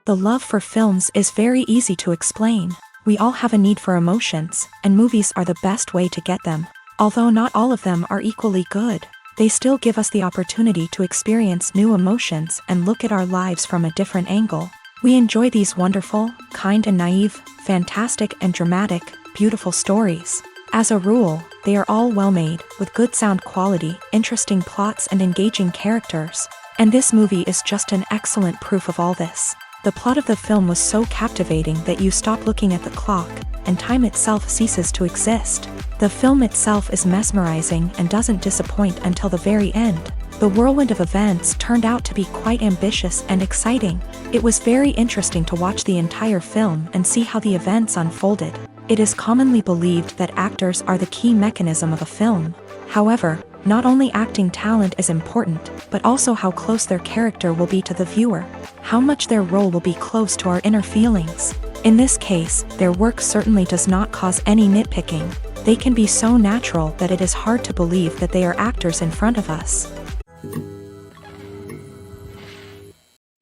The love for films is very easy to explain. We all have a need for emotions, and movies are the best way to get them. Although not all of them are equally good, they still give us the opportunity to experience new emotions and look at our lives from a different angle. We enjoy these wonderful, kind and naive, fantastic and dramatic, beautiful stories. As a rule, they are all well made, with good sound quality, interesting plots and engaging characters. And this movie is just an excellent proof of all this. The plot of the film was so captivating that you stop looking at the clock, and time itself ceases to exist. The film itself is mesmerizing and doesn't disappoint until the very end. The whirlwind of events turned out to be quite ambitious and exciting. It was very interesting to watch the entire film and see how the events unfolded. It is commonly believed that actors are the key mechanism of a film. However, not only acting talent is important, but also how close their character will be to the viewer. How much their role will be close to our inner feelings. In this case, their work certainly does not cause any nitpicking. They can be so natural that it is hard to believe that they are actors in front of us.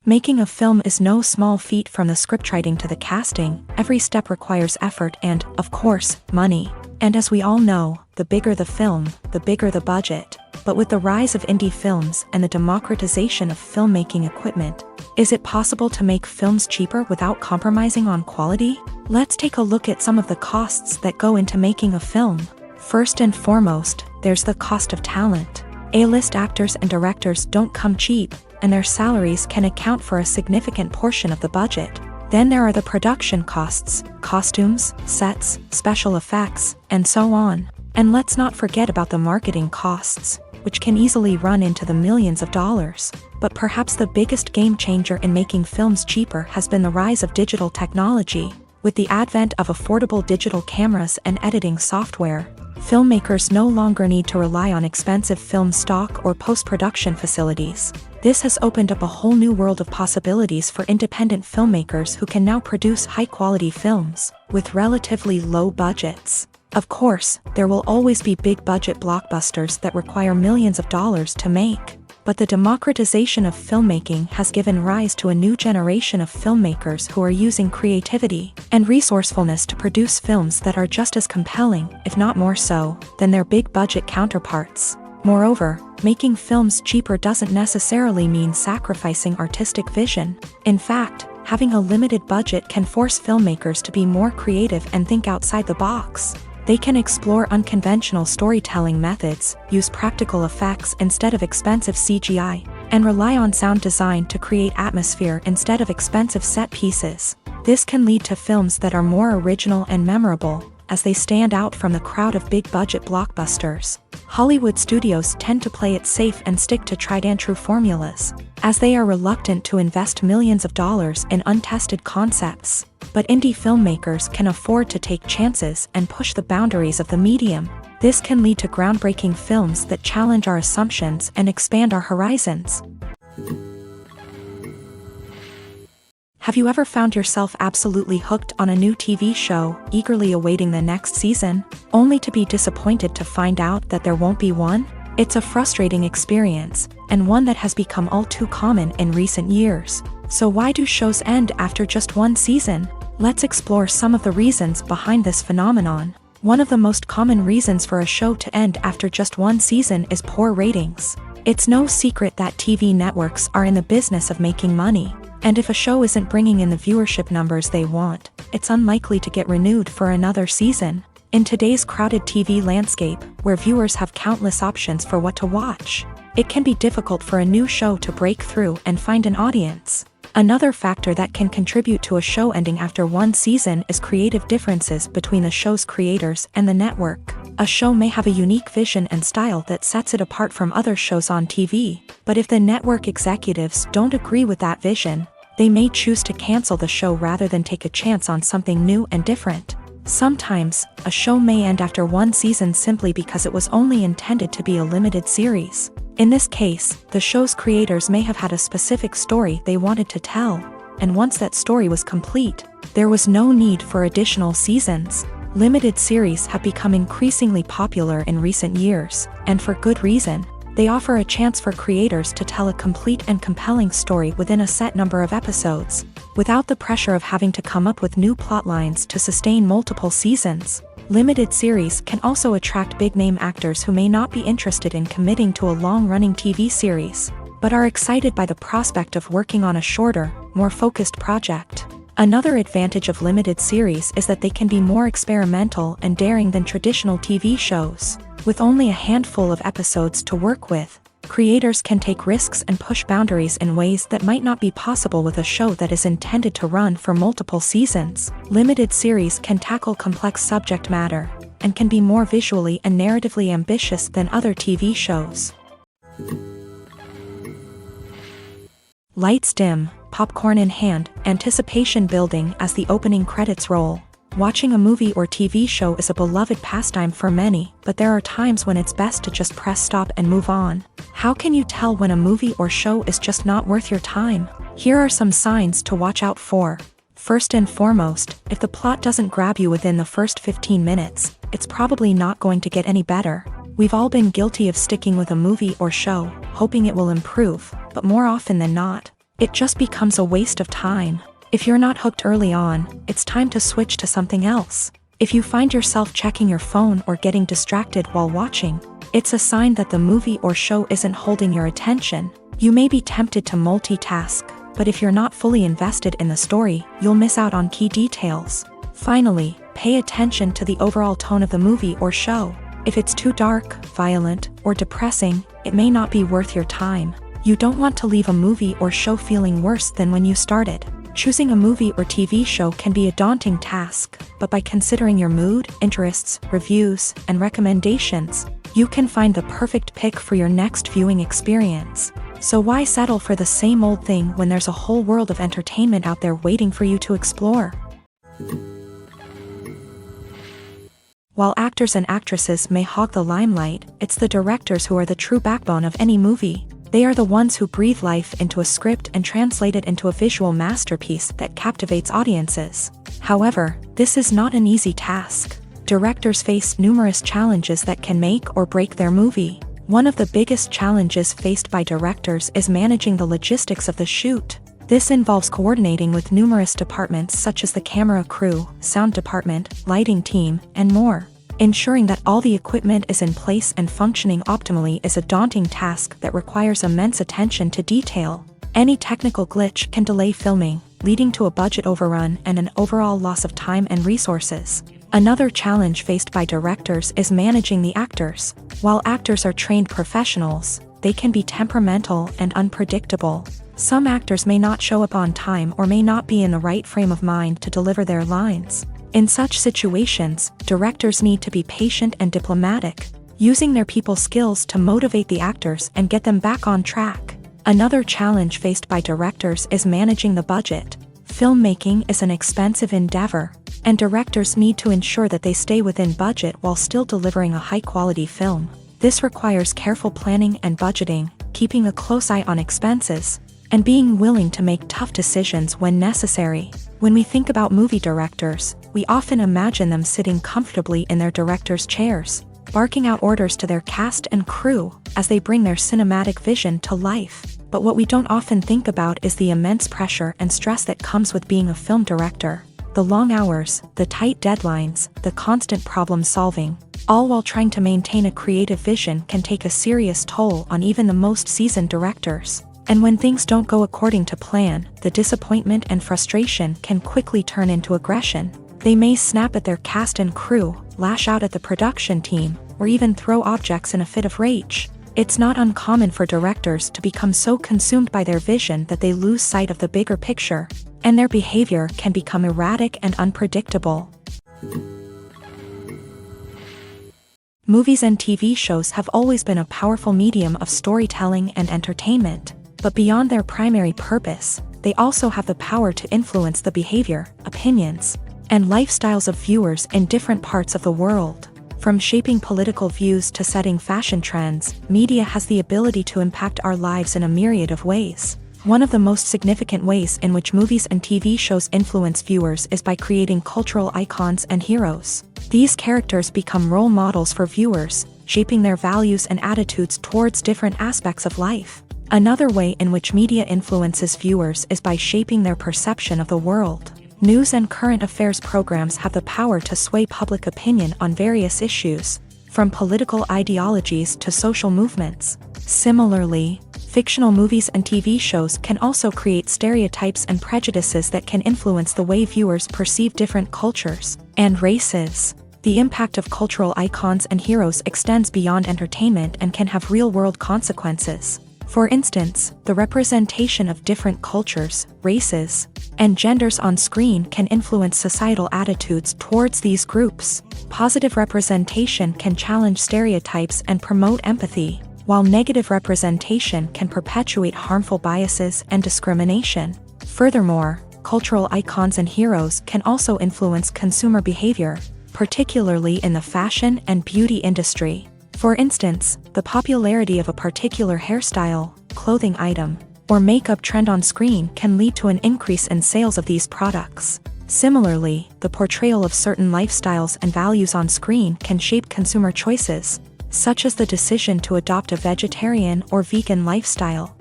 Making a film is no small feat. From the scriptwriting to the casting, every step requires effort and, of course, money. And as we all know, the bigger the film, the bigger the budget. But with the rise of indie films and the democratization of filmmaking equipment, is it possible to make films cheaper without compromising on quality? Let's take a look at some of the costs that go into making a film. First and foremost, there's the cost of talent. A-list actors and directors don't come cheap, and their salaries can account for a significant portion of the budget. Then there are the production costs, costumes, sets, special effects, and so on. And let's not forget about the marketing costs, which can easily run into the millions of dollars. But perhaps the biggest game changer in making films cheaper has been the rise of digital technology. With the advent of affordable digital cameras and editing software, filmmakers no longer need to rely on expensive film stock or post-production facilities. This has opened up a whole new world of possibilities for independent filmmakers who can now produce high-quality films with relatively low budgets. Of course, there will always be big-budget blockbusters that require millions of dollars to make. But the democratization of filmmaking has given rise to a new generation of filmmakers who are using creativity and resourcefulness to produce films that are just as compelling, if not more so, than their big-budget counterparts. Moreover, making films cheaper doesn't necessarily mean sacrificing artistic vision. In fact, having a limited budget can force filmmakers to be more creative and think outside the box. They can explore unconventional storytelling methods, use practical effects instead of expensive CGI, and rely on sound design to create atmosphere instead of expensive set pieces. This can lead to films that are more original and memorable, as they stand out from the crowd of big-budget blockbusters. Hollywood studios tend to play it safe and stick to tried-and-true formulas, as they are reluctant to invest millions of dollars in untested concepts. But indie filmmakers can afford to take chances and push the boundaries of the medium. This can lead to groundbreaking films that challenge our assumptions and expand our horizons. Have you ever found yourself absolutely hooked on a new TV show, eagerly awaiting the next season, only to be disappointed to find out that there won't be one? It's a frustrating experience, and one that has become all too common in recent years. So why do shows end after just one season? Let's explore some of the reasons behind this phenomenon. One of the most common reasons for a show to end after just one season is poor ratings. It's no secret that TV networks are in the business of making money. And if a show isn't bringing in the viewership numbers they want, it's unlikely to get renewed for another season. In today's crowded TV landscape, where viewers have countless options for what to watch, it can be difficult for a new show to break through and find an audience. Another factor that can contribute to a show ending after one season is creative differences between the show's creators and the network. A show may have a unique vision and style that sets it apart from other shows on TV, but if the network executives don't agree with that vision, they may choose to cancel the show rather than take a chance on something new and different. Sometimes, a show may end after one season simply because it was only intended to be a limited series. In this case, the show's creators may have had a specific story they wanted to tell, and once that story was complete, there was no need for additional seasons. Limited series have become increasingly popular in recent years, and for good reason. They offer a chance for creators to tell a complete and compelling story within a set number of episodes, without the pressure of having to come up with new plotlines to sustain multiple seasons. Limited series can also attract big-name actors who may not be interested in committing to a long-running TV series, but are excited by the prospect of working on a shorter, more focused project. Another advantage of limited series is that they can be more experimental and daring than traditional TV shows. With only a handful of episodes to work with, creators can take risks and push boundaries in ways that might not be possible with a show that is intended to run for multiple seasons. Limited series can tackle complex subject matter, and can be more visually and narratively ambitious than other TV shows. Lights dim, popcorn in hand, anticipation building as the opening credits roll. Watching a movie or TV show is a beloved pastime for many, but there are times when it's best to just press stop and move on. How can you tell when a movie or show is just not worth your time? Here are some signs to watch out for. First and foremost, if the plot doesn't grab you within the first 15 minutes, it's probably not going to get any better. We've all been guilty of sticking with a movie or show, hoping it will improve, but more often than not, it just becomes a waste of time. If you're not hooked early on, it's time to switch to something else. If you find yourself checking your phone or getting distracted while watching, it's a sign that the movie or show isn't holding your attention. You may be tempted to multitask, but if you're not fully invested in the story, you'll miss out on key details. Finally, pay attention to the overall tone of the movie or show. If it's too dark, violent, or depressing, it may not be worth your time. You don't want to leave a movie or show feeling worse than when you started. Choosing a movie or TV show can be a daunting task, but by considering your mood, interests, reviews, and recommendations, you can find the perfect pick for your next viewing experience. So why settle for the same old thing when there's a whole world of entertainment out there waiting for you to explore? While actors and actresses may hog the limelight, it's the directors who are the true backbone of any movie. They are the ones who breathe life into a script and translate it into a visual masterpiece that captivates audiences. However, this is not an easy task. Directors face numerous challenges that can make or break their movie. One of the biggest challenges faced by directors is managing the logistics of the shoot. This involves coordinating with numerous departments such as the camera crew, sound department, lighting team, and more. Ensuring that all the equipment is in place and functioning optimally is a daunting task that requires immense attention to detail. Any technical glitch can delay filming, leading to a budget overrun and an overall loss of time and resources. Another challenge faced by directors is managing the actors. While actors are trained professionals, they can be temperamental and unpredictable. Some actors may not show up on time or may not be in the right frame of mind to deliver their lines. In such situations, directors need to be patient and diplomatic, using their people skills to motivate the actors and get them back on track. Another challenge faced by directors is managing the budget. Filmmaking is an expensive endeavor, and directors need to ensure that they stay within budget while still delivering a high-quality film. This requires careful planning and budgeting, keeping a close eye on expenses, and being willing to make tough decisions when necessary. When we think about movie directors, we often imagine them sitting comfortably in their director's chairs, barking out orders to their cast and crew as they bring their cinematic vision to life. But what we don't often think about is the immense pressure and stress that comes with being a film director. The long hours, the tight deadlines, the constant problem solving, all while trying to maintain a creative vision can take a serious toll on even the most seasoned directors. And when things don't go according to plan, the disappointment and frustration can quickly turn into aggression. They may snap at their cast and crew, lash out at the production team, or even throw objects in a fit of rage. It's not uncommon for directors to become so consumed by their vision that they lose sight of the bigger picture, and their behavior can become erratic and unpredictable. Movies and TV shows have always been a powerful medium of storytelling and entertainment, but beyond their primary purpose, they also have the power to influence the behavior, opinions, and lifestyles of viewers in different parts of the world. From shaping political views to setting fashion trends, media has the ability to impact our lives in a myriad of ways. One of the most significant ways in which movies and TV shows influence viewers is by creating cultural icons and heroes. These characters become role models for viewers, shaping their values and attitudes towards different aspects of life. Another way in which media influences viewers is by shaping their perception of the world. News and current affairs programs have the power to sway public opinion on various issues, from political ideologies to social movements. Similarly, fictional movies and TV shows can also create stereotypes and prejudices that can influence the way viewers perceive different cultures and races. The impact of cultural icons and heroes extends beyond entertainment and can have real-world consequences. For instance, the representation of different cultures, races, and genders on screen can influence societal attitudes towards these groups. Positive representation can challenge stereotypes and promote empathy, while negative representation can perpetuate harmful biases and discrimination. Furthermore, cultural icons and heroes can also influence consumer behavior, particularly in the fashion and beauty industry. For instance, the popularity of a particular hairstyle, clothing item, or makeup trend on screen can lead to an increase in sales of these products. Similarly, the portrayal of certain lifestyles and values on screen can shape consumer choices, such as the decision to adopt a vegetarian or vegan lifestyle.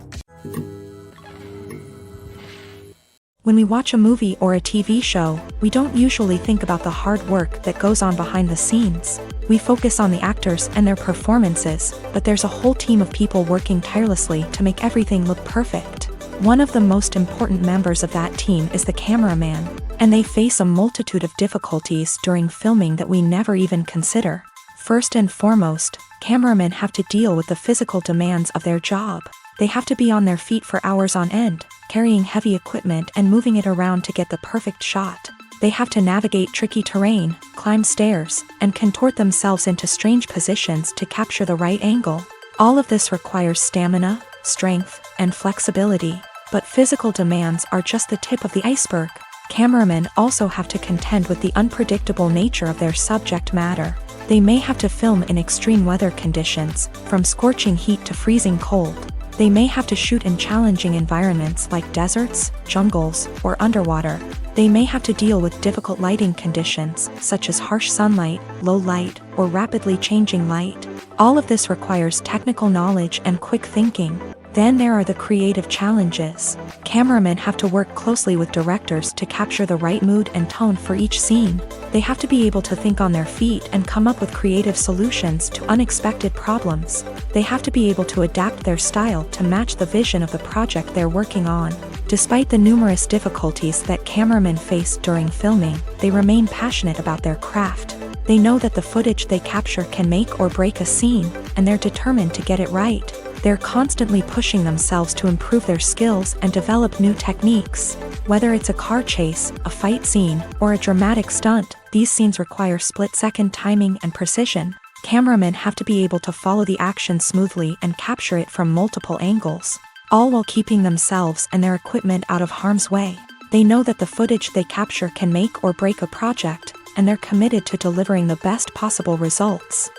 When we watch a movie or a TV show, we don't usually think about the hard work that goes on behind the scenes. We focus on the actors and their performances, but there's a whole team of people working tirelessly to make everything look perfect. One of the most important members of that team is the cameraman, and they face a multitude of difficulties during filming that we never even consider. First and foremost, cameramen have to deal with the physical demands of their job. They have to be on their feet for hours on end, carrying heavy equipment and moving it around to get the perfect shot. They have to navigate tricky terrain, climb stairs, and contort themselves into strange positions to capture the right angle. All of this requires stamina, strength, and flexibility. But physical demands are just the tip of the iceberg. Cameramen also have to contend with the unpredictable nature of their subject matter. They may have to film in extreme weather conditions, from scorching heat to freezing cold. They may have to shoot in challenging environments like deserts, jungles, or underwater. They may have to deal with difficult lighting conditions, such as harsh sunlight, low light, or rapidly changing light. All of this requires technical knowledge and quick thinking. Then there are the creative challenges. Cameramen have to work closely with directors to capture the right mood and tone for each scene. They have to be able to think on their feet and come up with creative solutions to unexpected problems. They have to be able to adapt their style to match the vision of the project they're working on. Despite the numerous difficulties that cameramen face during filming, they remain passionate about their craft. They know that the footage they capture can make or break a scene, and they're determined to get it right. They're constantly pushing themselves to improve their skills and develop new techniques. Whether it's a car chase, a fight scene, or a dramatic stunt, these scenes require split-second timing and precision. Cameramen have to be able to follow the action smoothly and capture it from multiple angles, all while keeping themselves and their equipment out of harm's way. They know that the footage they capture can make or break a project, and they're committed to delivering the best possible results.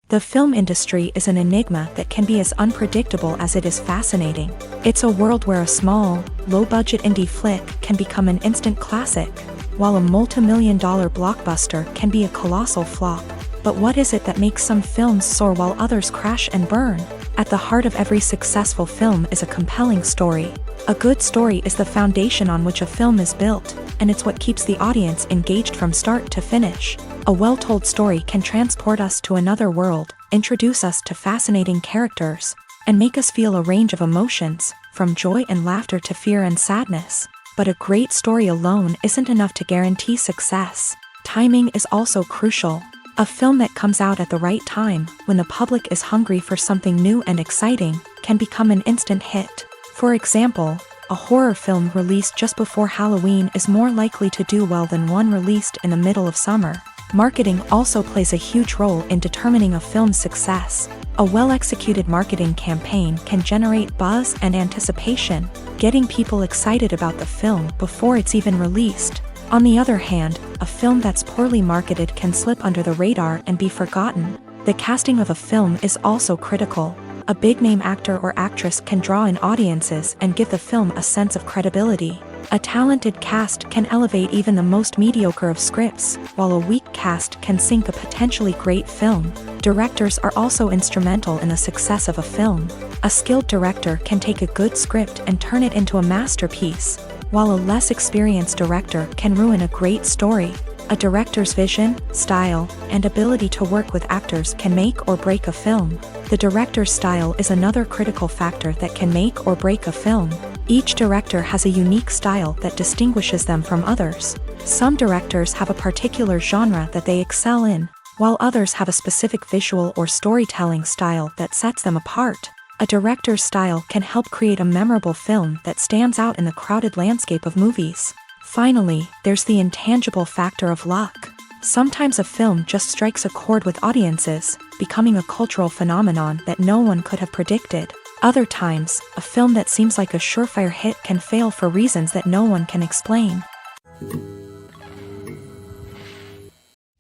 The film industry is an enigma that can be as unpredictable as it is fascinating. It's a world where a small, low-budget indie flick can become an instant classic, while a multi-million-dollar blockbuster can be a colossal flop. But what is it that makes some films soar while others crash and burn? At the heart of every successful film is a compelling story. A good story is the foundation on which a film is built, and it's what keeps the audience engaged from start to finish. A well-told story can transport us to another world, introduce us to fascinating characters, and make us feel a range of emotions, from joy and laughter to fear and sadness. But a great story alone isn't enough to guarantee success. Timing is also crucial. A film that comes out at the right time, when the public is hungry for something new and exciting, can become an instant hit. For example, a horror film released just before Halloween is more likely to do well than one released in the middle of summer. Marketing also plays a huge role in determining a film's success. A well-executed marketing campaign can generate buzz and anticipation, getting people excited about the film before it's even released. On the other hand, a film that's poorly marketed can slip under the radar and be forgotten. The casting of a film is also critical. A big-name actor or actress can draw in audiences and give the film a sense of credibility. A talented cast can elevate even the most mediocre of scripts, while a weak cast can sink a potentially great film. Directors are also instrumental in the success of a film. A skilled director can take a good script and turn it into a masterpiece, while a less experienced director can ruin a great story. A director's vision, style, and ability to work with actors can make or break a film. The director's style is another critical factor that can make or break a film. Each director has a unique style that distinguishes them from others. Some directors have a particular genre that they excel in, while others have a specific visual or storytelling style that sets them apart. A director's style can help create a memorable film that stands out in the crowded landscape of movies. Finally, there's the intangible factor of luck. Sometimes a film just strikes a chord with audiences, becoming a cultural phenomenon that no one could have predicted. Other times, a film that seems like a surefire hit can fail for reasons that no one can explain.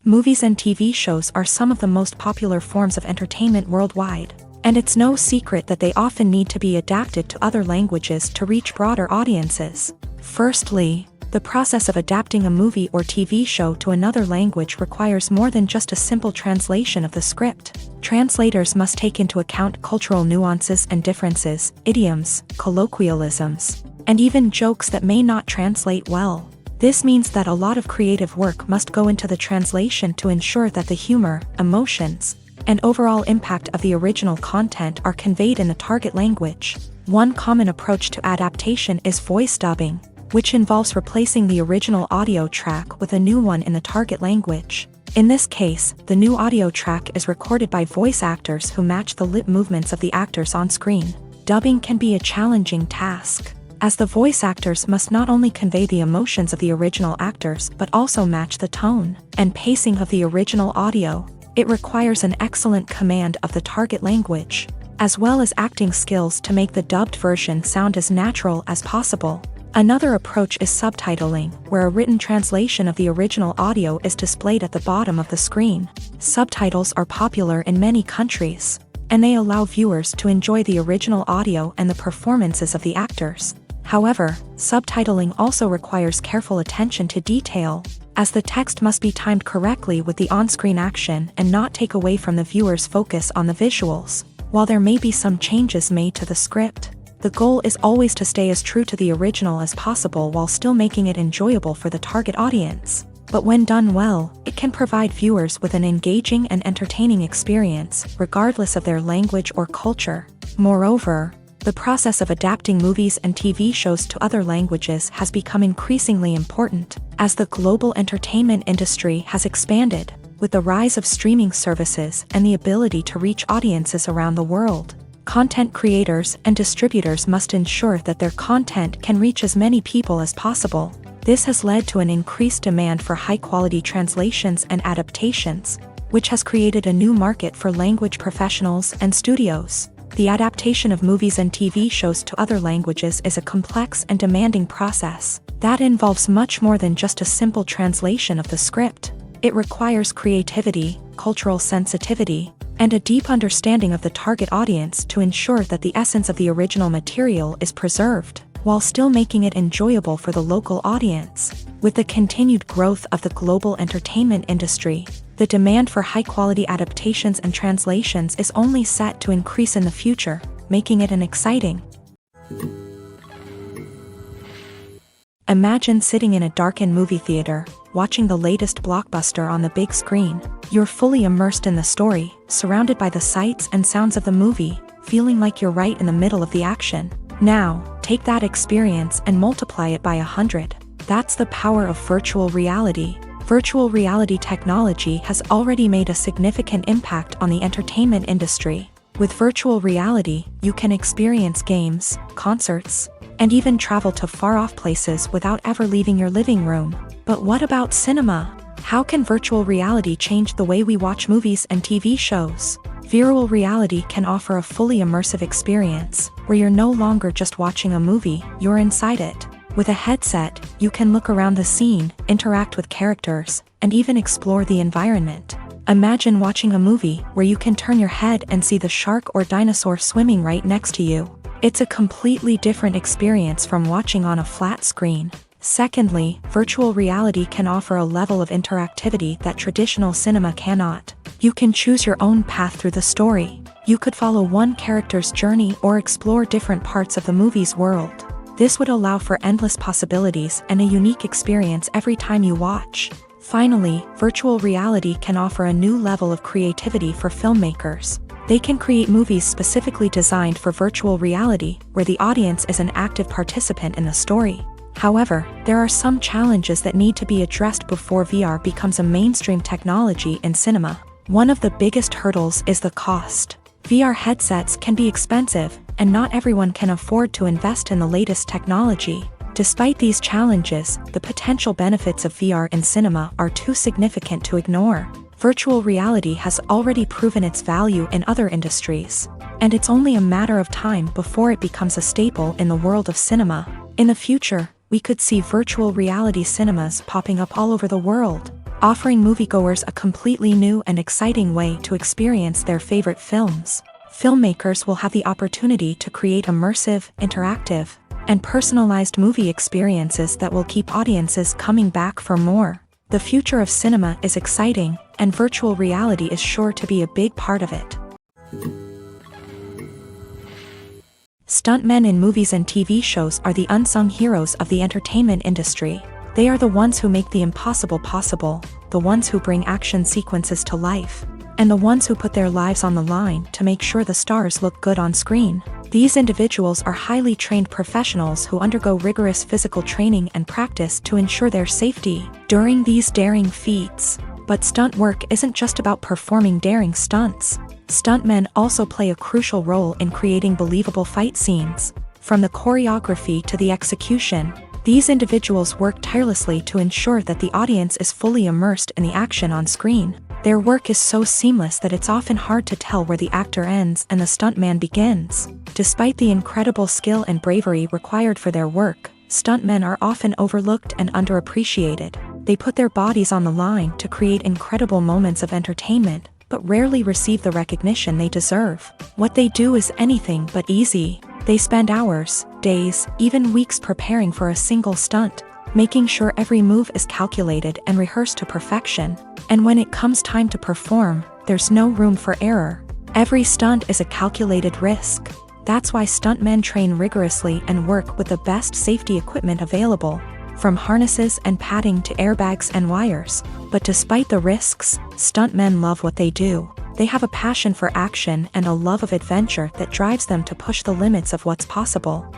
Movies and TV shows are some of the most popular forms of entertainment worldwide, and it's no secret that they often need to be adapted to other languages to reach broader audiences. Firstly, the process of adapting a movie or TV show to another language requires more than just a simple translation of the script. Translators must take into account cultural nuances and differences, idioms, colloquialisms, and even jokes that may not translate well. This means that a lot of creative work must go into the translation to ensure that the humor, emotions, and overall impact of the original content are conveyed in the target language. One common approach to adaptation is voice dubbing, which involves replacing the original audio track with a new one in the target language. In this case, the new audio track is recorded by voice actors who match the lip movements of the actors on screen. Dubbing can be a challenging task, as the voice actors must not only convey the emotions of the original actors but also match the tone and pacing of the original audio. It requires an excellent command of the target language, as well as acting skills to make the dubbed version sound as natural as possible. Another approach is subtitling, where a written translation of the original audio is displayed at the bottom of the screen. Subtitles are popular in many countries, and they allow viewers to enjoy the original audio and the performances of the actors. However, subtitling also requires careful attention to detail, as the text must be timed correctly with the on-screen action and not take away from the viewer's focus on the visuals. While there may be some changes made to the script, the goal is always to stay as true to the original as possible while still making it enjoyable for the target audience. But when done well, it can provide viewers with an engaging and entertaining experience, regardless of their language or culture. Moreover, the process of adapting movies and TV shows to other languages has become increasingly important, as the global entertainment industry has expanded, with the rise of streaming services and the ability to reach audiences around the world. Content creators and distributors must ensure that their content can reach as many people as possible. This has led to an increased demand for high-quality translations and adaptations, which has created a new market for language professionals and studios. The adaptation of movies and TV shows to other languages is a complex and demanding process that involves much more than just a simple translation of the script. It requires creativity, cultural sensitivity, and a deep understanding of the target audience to ensure that the essence of the original material is preserved, while still making it enjoyable for the local audience. With the continued growth of the global entertainment industry, the demand for high-quality adaptations and translations is only set to increase in the future, making it an exciting. Imagine sitting in a darkened movie theater, watching the latest blockbuster on the big screen. You're fully immersed in the story, surrounded by the sights and sounds of the movie, feeling like you're right in the middle of the action. Now, take that experience and multiply it by 100. That's the power of virtual reality. Virtual reality technology has already made a significant impact on the entertainment industry. With virtual reality, you can experience games, concerts, and even travel to far-off places without ever leaving your living room. But what about cinema? How can virtual reality change the way we watch movies and TV shows? Virtual reality can offer a fully immersive experience, where you're no longer just watching a movie, you're inside it. With a headset, you can look around the scene, interact with characters, and even explore the environment. Imagine watching a movie where you can turn your head and see the shark or dinosaur swimming right next to you. It's a completely different experience from watching on a flat screen. Secondly, virtual reality can offer a level of interactivity that traditional cinema cannot. You can choose your own path through the story. You could follow one character's journey or explore different parts of the movie's world. This would allow for endless possibilities and a unique experience every time you watch. Finally, virtual reality can offer a new level of creativity for filmmakers. They can create movies specifically designed for virtual reality, where the audience is an active participant in the story. However, there are some challenges that need to be addressed before VR becomes a mainstream technology in cinema. One of the biggest hurdles is the cost. VR headsets can be expensive, and not everyone can afford to invest in the latest technology. Despite these challenges, the potential benefits of VR in cinema are too significant to ignore. Virtual reality has already proven its value in other industries, and it's only a matter of time before it becomes a staple in the world of cinema. In the future, we could see virtual reality cinemas popping up all over the world, offering moviegoers a completely new and exciting way to experience their favorite films. Filmmakers will have the opportunity to create immersive, interactive, and personalized movie experiences that will keep audiences coming back for more. The future of cinema is exciting, and virtual reality is sure to be a big part of it. Stuntmen in movies and TV shows are the unsung heroes of the entertainment industry. They are the ones who make the impossible possible, the ones who bring action sequences to life, and the ones who put their lives on the line to make sure the stars look good on screen. These individuals are highly trained professionals who undergo rigorous physical training and practice to ensure their safety during these daring feats. But stunt work isn't just about performing daring stunts. Stuntmen also play a crucial role in creating believable fight scenes. From the choreography to the execution, these individuals work tirelessly to ensure that the audience is fully immersed in the action on screen. Their work is so seamless that it's often hard to tell where the actor ends and the stuntman begins. Despite the incredible skill and bravery required for their work, stuntmen are often overlooked and underappreciated. They put their bodies on the line to create incredible moments of entertainment, but rarely receive the recognition they deserve. What they do is anything but easy. They spend hours, days, even weeks preparing for a single stunt, making sure every move is calculated and rehearsed to perfection. And when it comes time to perform, there's no room for error. Every stunt is a calculated risk. That's why stuntmen train rigorously and work with the best safety equipment available, from harnesses and padding to airbags and wires. But despite the risks, stuntmen love what they do. They have a passion for action and a love of adventure that drives them to push the limits of what's possible.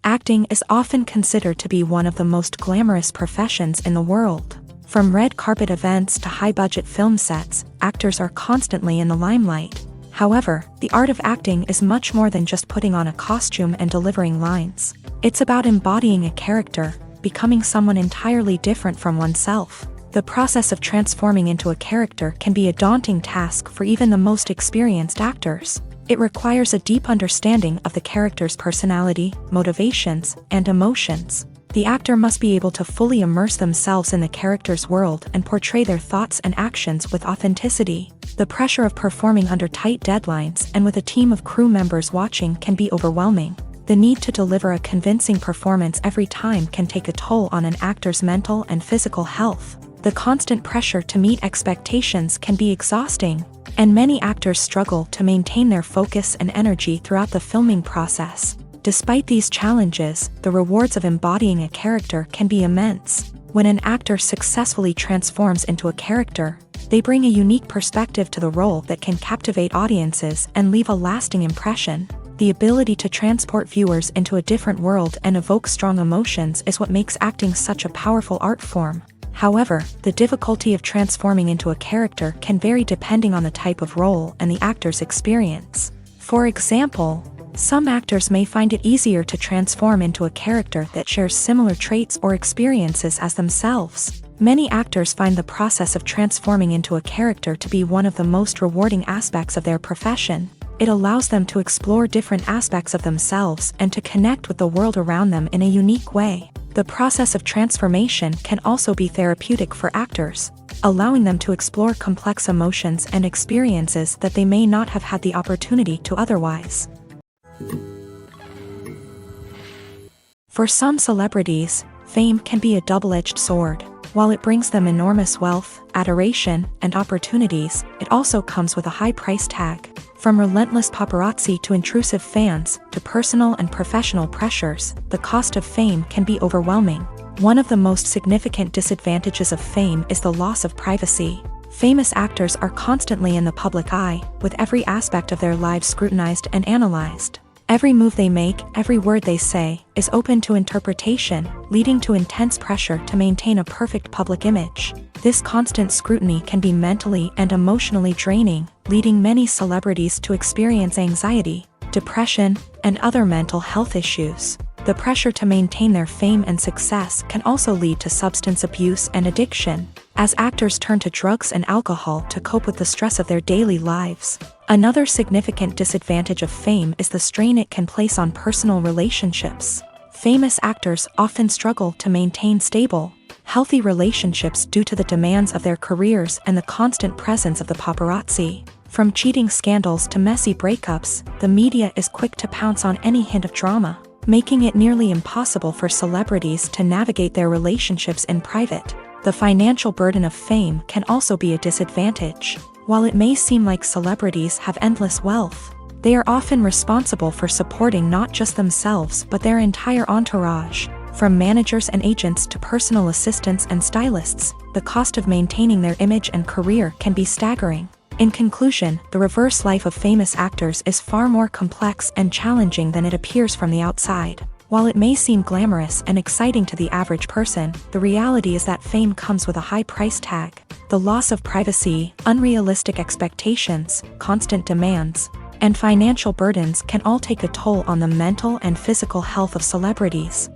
Acting is often considered to be one of the most glamorous professions in the world. From red carpet events to high-budget film sets, actors are constantly in the limelight. However, the art of acting is much more than just putting on a costume and delivering lines. It's about embodying a character, becoming someone entirely different from oneself. The process of transforming into a character can be a daunting task for even the most experienced actors. It requires a deep understanding of the character's personality, motivations, and emotions. The actor must be able to fully immerse themselves in the character's world and portray their thoughts and actions with authenticity. The pressure of performing under tight deadlines and with a team of crew members watching can be overwhelming. The need to deliver a convincing performance every time can take a toll on an actor's mental and physical health. The constant pressure to meet expectations can be exhausting, and many actors struggle to maintain their focus and energy throughout the filming process. Despite these challenges, the rewards of embodying a character can be immense. When an actor successfully transforms into a character, they bring a unique perspective to the role that can captivate audiences and leave a lasting impression. The ability to transport viewers into a different world and evoke strong emotions is what makes acting such a powerful art form. However, the difficulty of transforming into a character can vary depending on the type of role and the actor's experience. For example, some actors may find it easier to transform into a character that shares similar traits or experiences as themselves. Many actors find the process of transforming into a character to be one of the most rewarding aspects of their profession. It allows them to explore different aspects of themselves and to connect with the world around them in a unique way. The process of transformation can also be therapeutic for actors. allowing them to explore complex emotions and experiences that they may not have had the opportunity to otherwise. For some celebrities, fame can be a double-edged sword. While it brings them enormous wealth, adoration, and opportunities, it also comes with a high price tag. From relentless paparazzi to intrusive fans, to personal and professional pressures, the cost of fame can be overwhelming. One of the most significant disadvantages of fame is the loss of privacy. Famous actors are constantly in the public eye, with every aspect of their lives scrutinized and analyzed. Every move they make, every word they say, is open to interpretation, leading to intense pressure to maintain a perfect public image. This constant scrutiny can be mentally and emotionally draining, leading many celebrities to experience anxiety, depression, and other mental health issues. The pressure to maintain their fame and success can also lead to substance abuse and addiction, as actors turn to drugs and alcohol to cope with the stress of their daily lives. Another significant disadvantage of fame is the strain it can place on personal relationships. Famous actors often struggle to maintain stable, healthy relationships due to the demands of their careers and the constant presence of the paparazzi. From cheating scandals to messy breakups, the media is quick to pounce on any hint of drama, making it nearly impossible for celebrities to navigate their relationships in private. The financial burden of fame can also be a disadvantage. While it may seem like celebrities have endless wealth, they are often responsible for supporting not just themselves but their entire entourage. From managers and agents to personal assistants and stylists, the cost of maintaining their image and career can be staggering. In conclusion, the reverse life of famous actors is far more complex and challenging than it appears from the outside. While it may seem glamorous and exciting to the average person, the reality is that fame comes with a high price tag. The loss of privacy, unrealistic expectations, constant demands, and financial burdens can all take a toll on the mental and physical health of celebrities.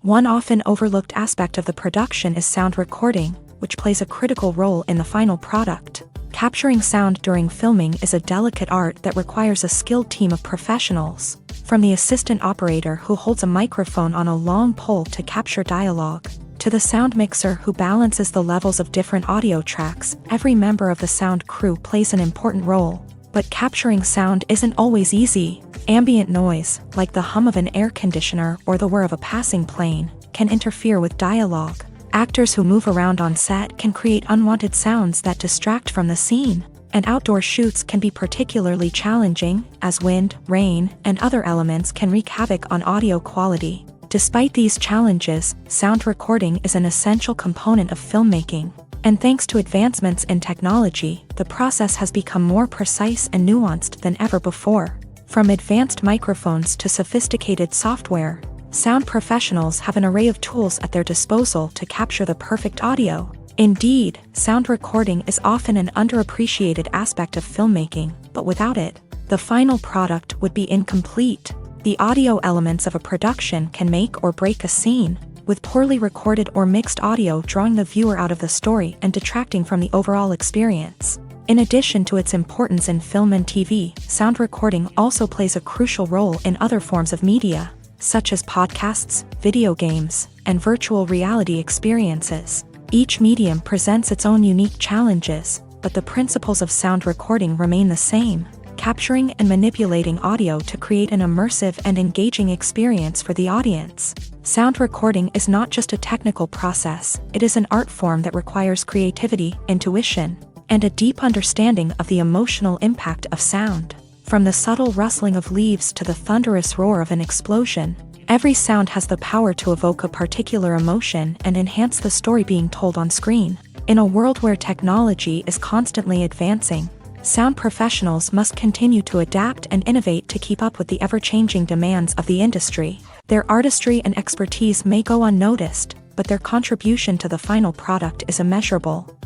One often overlooked aspect of the production is sound recording, which plays a critical role in the final product. Capturing sound during filming is a delicate art that requires a skilled team of professionals. From the assistant operator who holds a microphone on a long pole to capture dialogue, to the sound mixer who balances the levels of different audio tracks, every member of the sound crew plays an important role. But capturing sound isn't always easy. Ambient noise, like the hum of an air conditioner or the whir of a passing plane, can interfere with dialogue. Actors who move around on set can create unwanted sounds that distract from the scene, and outdoor shoots can be particularly challenging, as wind, rain, and other elements can wreak havoc on audio quality. Despite these challenges, sound recording is an essential component of filmmaking, and thanks to advancements in technology, the process has become more precise and nuanced than ever before. From advanced microphones to sophisticated software, sound professionals have an array of tools at their disposal to capture the perfect audio. Indeed, sound recording is often an underappreciated aspect of filmmaking, but without it, the final product would be incomplete. The audio elements of a production can make or break a scene, with poorly recorded or mixed audio drawing the viewer out of the story and detracting from the overall experience. In addition to its importance in film and TV, sound recording also plays a crucial role in other forms of media, such as podcasts, video games, and virtual reality experiences. Each medium presents its own unique challenges, but the principles of sound recording remain the same, capturing and manipulating audio to create an immersive and engaging experience for the audience. Sound recording is not just a technical process, it is an art form that requires creativity, intuition, and a deep understanding of the emotional impact of sound. From the subtle rustling of leaves to the thunderous roar of an explosion, every sound has the power to evoke a particular emotion and enhance the story being told on screen. In a world where technology is constantly advancing, sound professionals must continue to adapt and innovate to keep up with the ever-changing demands of the industry. Their artistry and expertise may go unnoticed, but their contribution to the final product is immeasurable.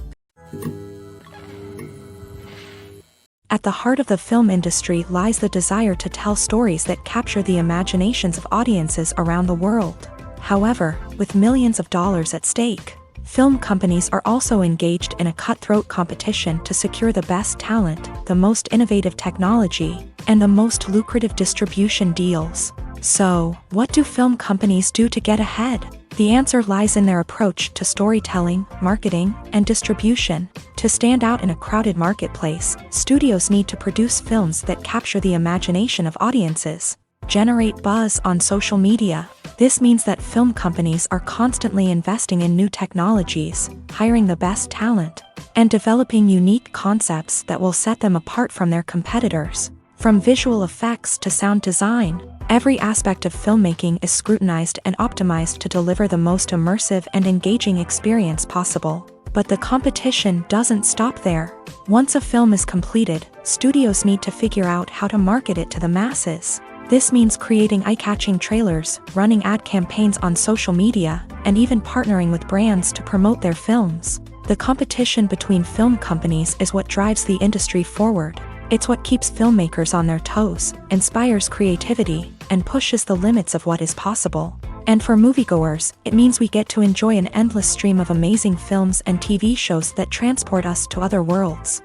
At the heart of the film industry lies the desire to tell stories that capture the imaginations of audiences around the world. However, with millions of dollars at stake, film companies are also engaged in a cutthroat competition to secure the best talent, the most innovative technology, and the most lucrative distribution deals. So, what do film companies do to get ahead? The answer lies in their approach to storytelling, marketing, and distribution. To stand out in a crowded marketplace, studios need to produce films that capture the imagination of audiences, generate buzz on social media. This means that film companies are constantly investing in new technologies, hiring the best talent, and developing unique concepts that will set them apart from their competitors. From visual effects to sound design, every aspect of filmmaking is scrutinized and optimized to deliver the most immersive and engaging experience possible. But the competition doesn't stop there. Once a film is completed, studios need to figure out how to market it to the masses. This means creating eye-catching trailers, running ad campaigns on social media, and even partnering with brands to promote their films. The competition between film companies is what drives the industry forward. It's what keeps filmmakers on their toes, inspires creativity, and pushes the limits of what is possible. And for moviegoers, it means we get to enjoy an endless stream of amazing films and TV shows that transport us to other worlds.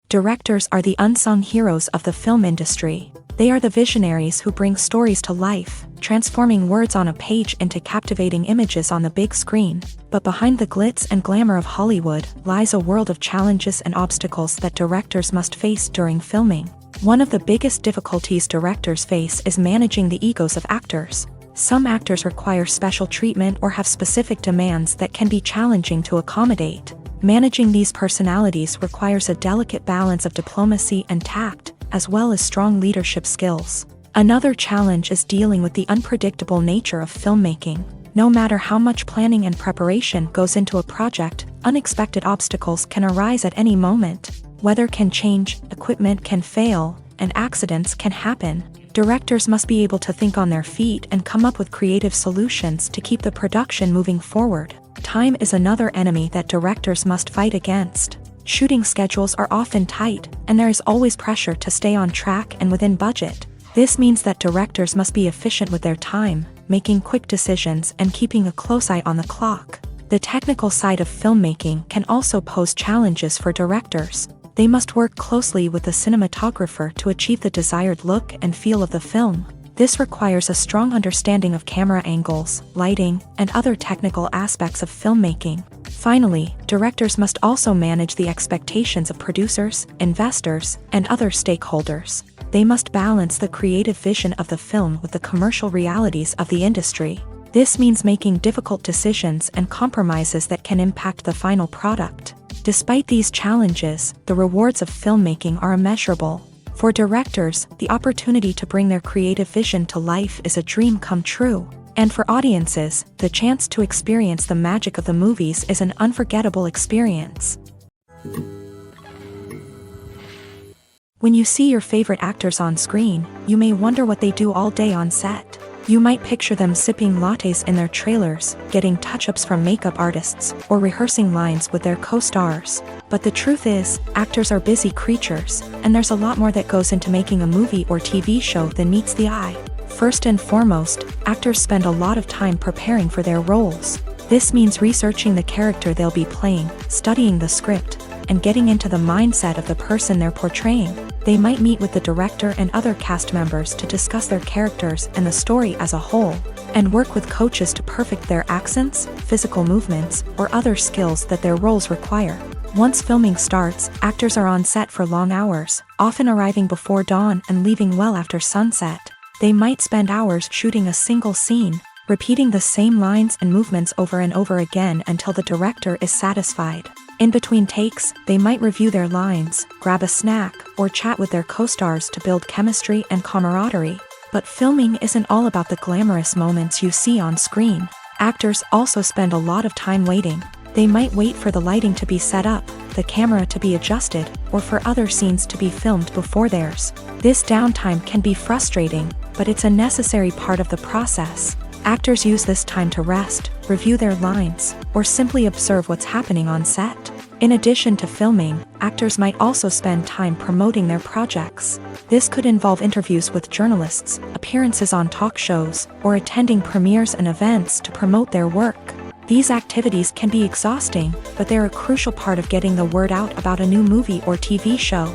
Directors are the unsung heroes of the film industry. They are the visionaries who bring stories to life, transforming words on a page into captivating images on the big screen. But behind the glitz and glamour of Hollywood lies a world of challenges and obstacles that directors must face during filming. One of the biggest difficulties directors face is managing the egos of actors. Some actors require special treatment or have specific demands that can be challenging to accommodate. Managing these personalities requires a delicate balance of diplomacy and tact, as well as strong leadership skills. Another challenge is dealing with the unpredictable nature of filmmaking. No matter how much planning and preparation goes into a project, unexpected obstacles can arise at any moment. Weather can change, equipment can fail, and accidents can happen. Directors must be able to think on their feet and come up with creative solutions to keep the production moving forward. Time is another enemy that directors must fight against. Shooting schedules are often tight, and there is always pressure to stay on track and within budget. This means that directors must be efficient with their time, making quick decisions and keeping a close eye on the clock. The technical side of filmmaking can also pose challenges for directors. They must work closely with the cinematographer to achieve the desired look and feel of the film. This requires a strong understanding of camera angles, lighting, and other technical aspects of filmmaking. Finally, directors must also manage the expectations of producers, investors, and other stakeholders. They must balance the creative vision of the film with the commercial realities of the industry. This means making difficult decisions and compromises that can impact the final product. Despite these challenges, the rewards of filmmaking are immeasurable. For directors, the opportunity to bring their creative vision to life is a dream come true. And for audiences, the chance to experience the magic of the movies is an unforgettable experience. When you see your favorite actors on screen, you may wonder what they do all day on set. You might picture them sipping lattes in their trailers, getting touch-ups from makeup artists, or rehearsing lines with their co-stars. But the truth is, actors are busy creatures, and there's a lot more that goes into making a movie or TV show than meets the eye. First and foremost, actors spend a lot of time preparing for their roles. This means researching the character they'll be playing, studying the script, and getting into the mindset of the person they're portraying. They might meet with the director and other cast members to discuss their characters and the story as a whole, and work with coaches to perfect their accents, physical movements, or other skills that their roles require. Once filming starts, actors are on set for long hours, often arriving before dawn and leaving well after sunset. They might spend hours shooting a single scene, repeating the same lines and movements over and over again until the director is satisfied. In between takes, they might review their lines, grab a snack, or chat with their co-stars to build chemistry and camaraderie. But filming isn't all about the glamorous moments you see on screen. Actors also spend a lot of time waiting. They might wait for the lighting to be set up, the camera to be adjusted, or for other scenes to be filmed before theirs. This downtime can be frustrating, but it's a necessary part of the process. Actors use this time to rest, review their lines, or simply observe what's happening on set. In addition to filming, actors might also spend time promoting their projects. This could involve interviews with journalists, appearances on talk shows, or attending premieres and events to promote their work. These activities can be exhausting, but they're a crucial part of getting the word out about a new movie or TV show.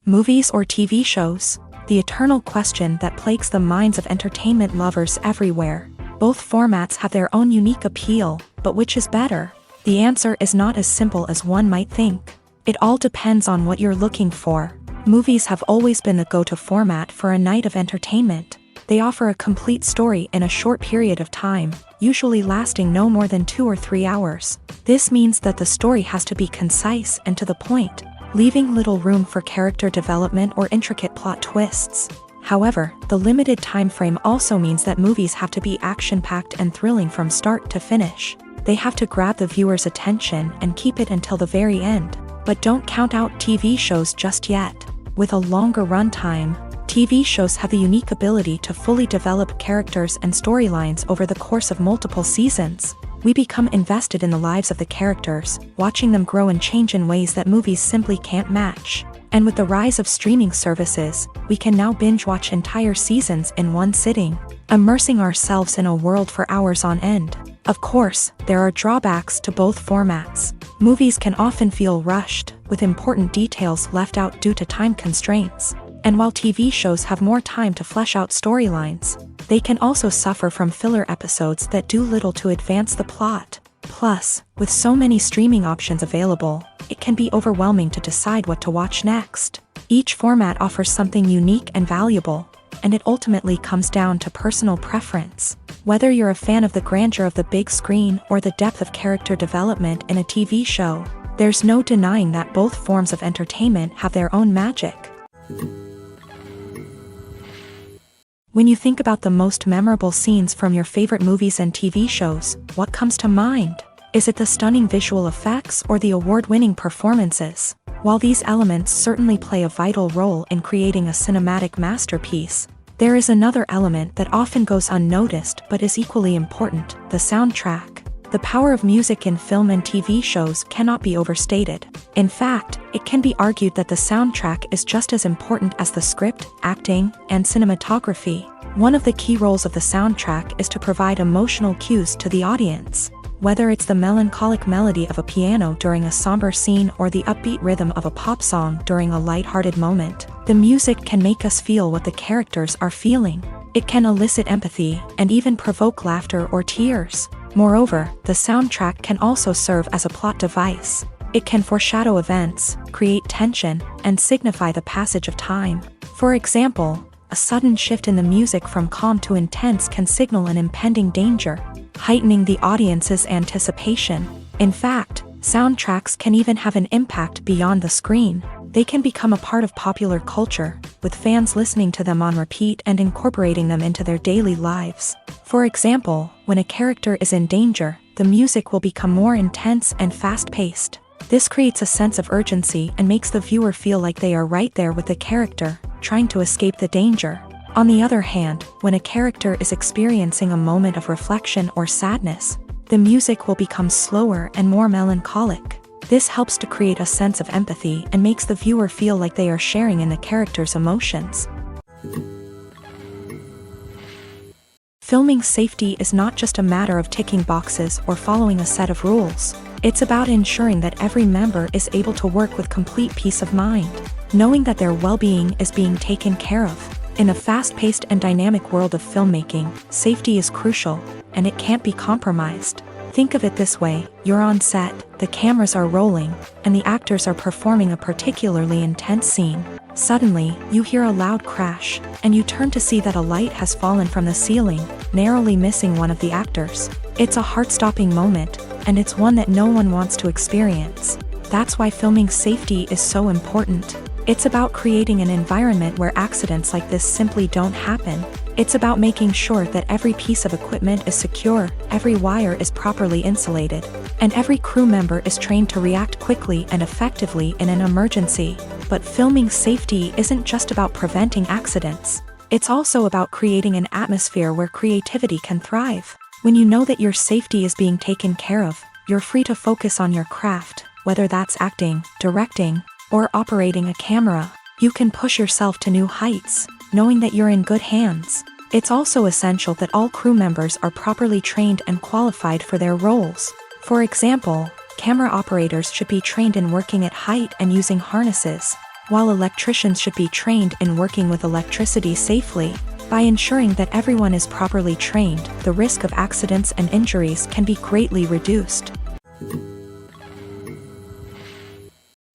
Movies or TV shows. the eternal question that plagues the minds of entertainment lovers everywhere. Both formats have their own unique appeal, but which is better? The answer is not as simple as one might think. It all depends on what you're looking for. Movies have always been the go-to format for a night of entertainment. They offer a complete story in a short period of time, usually lasting no more than 2 or 3 hours. This means that the story has to be concise and to the point, leaving little room for character development or intricate plot twists. However, the limited time frame also means that movies have to be action-packed and thrilling from start to finish. They have to grab the viewer's attention and keep it until the very end. But don't count out TV shows just yet. With a longer runtime, TV shows have the unique ability to fully develop characters and storylines over the course of multiple seasons. We become invested in the lives of the characters, watching them grow and change in ways that movies simply can't match. And with the rise of streaming services, we can now binge-watch entire seasons in one sitting, immersing ourselves in a world for hours on end. Of course, there are drawbacks to both formats. Movies can often feel rushed, with important details left out due to time constraints. And while TV shows have more time to flesh out storylines, they can also suffer from filler episodes that do little to advance the plot. Plus, with so many streaming options available, it can be overwhelming to decide what to watch next. Each format offers something unique and valuable, and it ultimately comes down to personal preference. Whether you're a fan of the grandeur of the big screen or the depth of character development in a TV show, there's no denying that both forms of entertainment have their own magic. When you think about the most memorable scenes from your favorite movies and TV shows, what comes to mind? Is it the stunning visual effects or the award-winning performances? While these elements certainly play a vital role in creating a cinematic masterpiece, there is another element that often goes unnoticed but is equally important: the soundtrack. The power of music in film and TV shows cannot be overstated. In fact, it can be argued that the soundtrack is just as important as the script, acting, and cinematography. One of the key roles of the soundtrack is to provide emotional cues to the audience. Whether it's the melancholic melody of a piano during a somber scene or the upbeat rhythm of a pop song during a lighthearted moment, the music can make us feel what the characters are feeling. It can elicit empathy and even provoke laughter or tears. Moreover, the soundtrack can also serve as a plot device. It can foreshadow events, create tension, and signify the passage of time. For example, a sudden shift in the music from calm to intense can signal an impending danger, heightening the audience's anticipation. In fact, soundtracks can even have an impact beyond the screen. They can become a part of popular culture, with fans listening to them on repeat and incorporating them into their daily lives. For example, when a character is in danger, the music will become more intense and fast-paced. This creates a sense of urgency and makes the viewer feel like they are right there with the character, trying to escape the danger. On the other hand, when a character is experiencing a moment of reflection or sadness, the music will become slower and more melancholic. This helps to create a sense of empathy and makes the viewer feel like they are sharing in the character's emotions. Filming safety is not just a matter of ticking boxes or following a set of rules. It's about ensuring that every member is able to work with complete peace of mind, knowing that their well-being is being taken care of. In a fast-paced and dynamic world of filmmaking, safety is crucial, and it can't be compromised. Think of it this way: you're on set, the cameras are rolling, and the actors are performing a particularly intense scene. Suddenly, you hear a loud crash, and you turn to see that a light has fallen from the ceiling, narrowly missing one of the actors. It's a heart-stopping moment, and it's one that no one wants to experience. That's why filming safety is so important. It's about creating an environment where accidents like this simply don't happen. It's about making sure that every piece of equipment is secure, every wire is properly insulated, and every crew member is trained to react quickly and effectively in an emergency. But filming safety isn't just about preventing accidents. It's also about creating an atmosphere where creativity can thrive. When you know that your safety is being taken care of, you're free to focus on your craft, whether that's acting, directing, or operating a camera. You can push yourself to new heights, knowing that you're in good hands. It's also essential that all crew members are properly trained and qualified for their roles. For example, camera operators should be trained in working at height and using harnesses, While electricians should be trained in working with electricity safely, by ensuring that everyone is properly trained, the risk of accidents and injuries can be greatly reduced.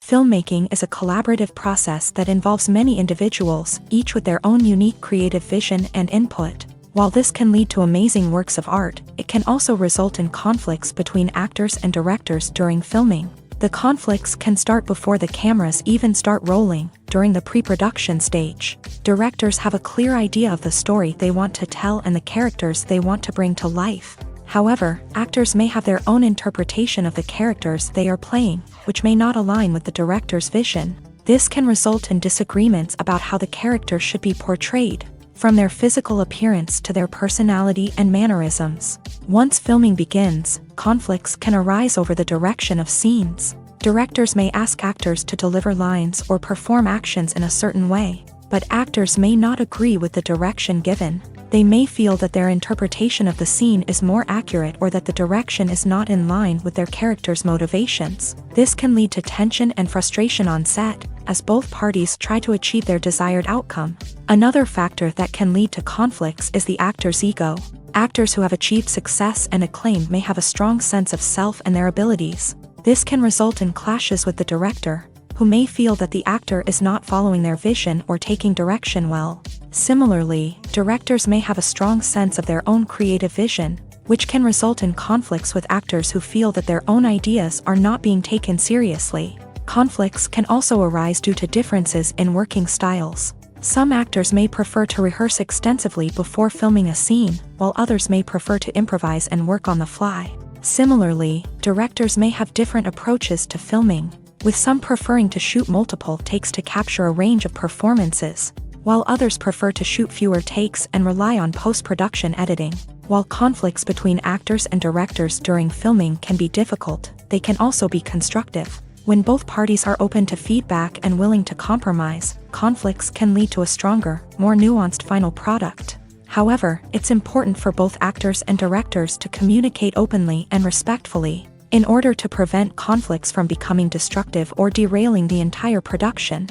Filmmaking is a collaborative process that involves many individuals, each with their own unique creative vision and input. While this can lead to amazing works of art, it can also result in conflicts between actors and directors during filming. The conflicts can start before the cameras even start rolling, during the pre-production stage. Directors have a clear idea of the story they want to tell and the characters they want to bring to life. However, actors may have their own interpretation of the characters they are playing, which may not align with the director's vision. This can result in disagreements about how the character should be portrayed, from their physical appearance to their personality and mannerisms. Once filming begins, conflicts can arise over the direction of scenes. Directors may ask actors to deliver lines or perform actions in a certain way, but actors may not agree with the direction given. They may feel that their interpretation of the scene is more accurate or that the direction is not in line with their character's motivations. This can lead to tension and frustration on set, as both parties try to achieve their desired outcome. Another factor that can lead to conflicts is the actor's ego. Actors who have achieved success and acclaim may have a strong sense of self and their abilities. This can result in clashes with the director, who may feel that the actor is not following their vision or taking direction well. Similarly, directors may have a strong sense of their own creative vision, which can result in conflicts with actors who feel that their own ideas are not being taken seriously. Conflicts can also arise due to differences in working styles. Some actors may prefer to rehearse extensively before filming a scene, while others may prefer to improvise and work on the fly. Similarly, directors may have different approaches to filming, with some preferring to shoot multiple takes to capture a range of performances, while others prefer to shoot fewer takes and rely on post-production editing. While conflicts between actors and directors during filming can be difficult, they can also be constructive. When both parties are open to feedback and willing to compromise, conflicts can lead to a stronger, more nuanced final product. However, it's important for both actors and directors to communicate openly and respectfully, in order to prevent conflicts from becoming destructive or derailing the entire production.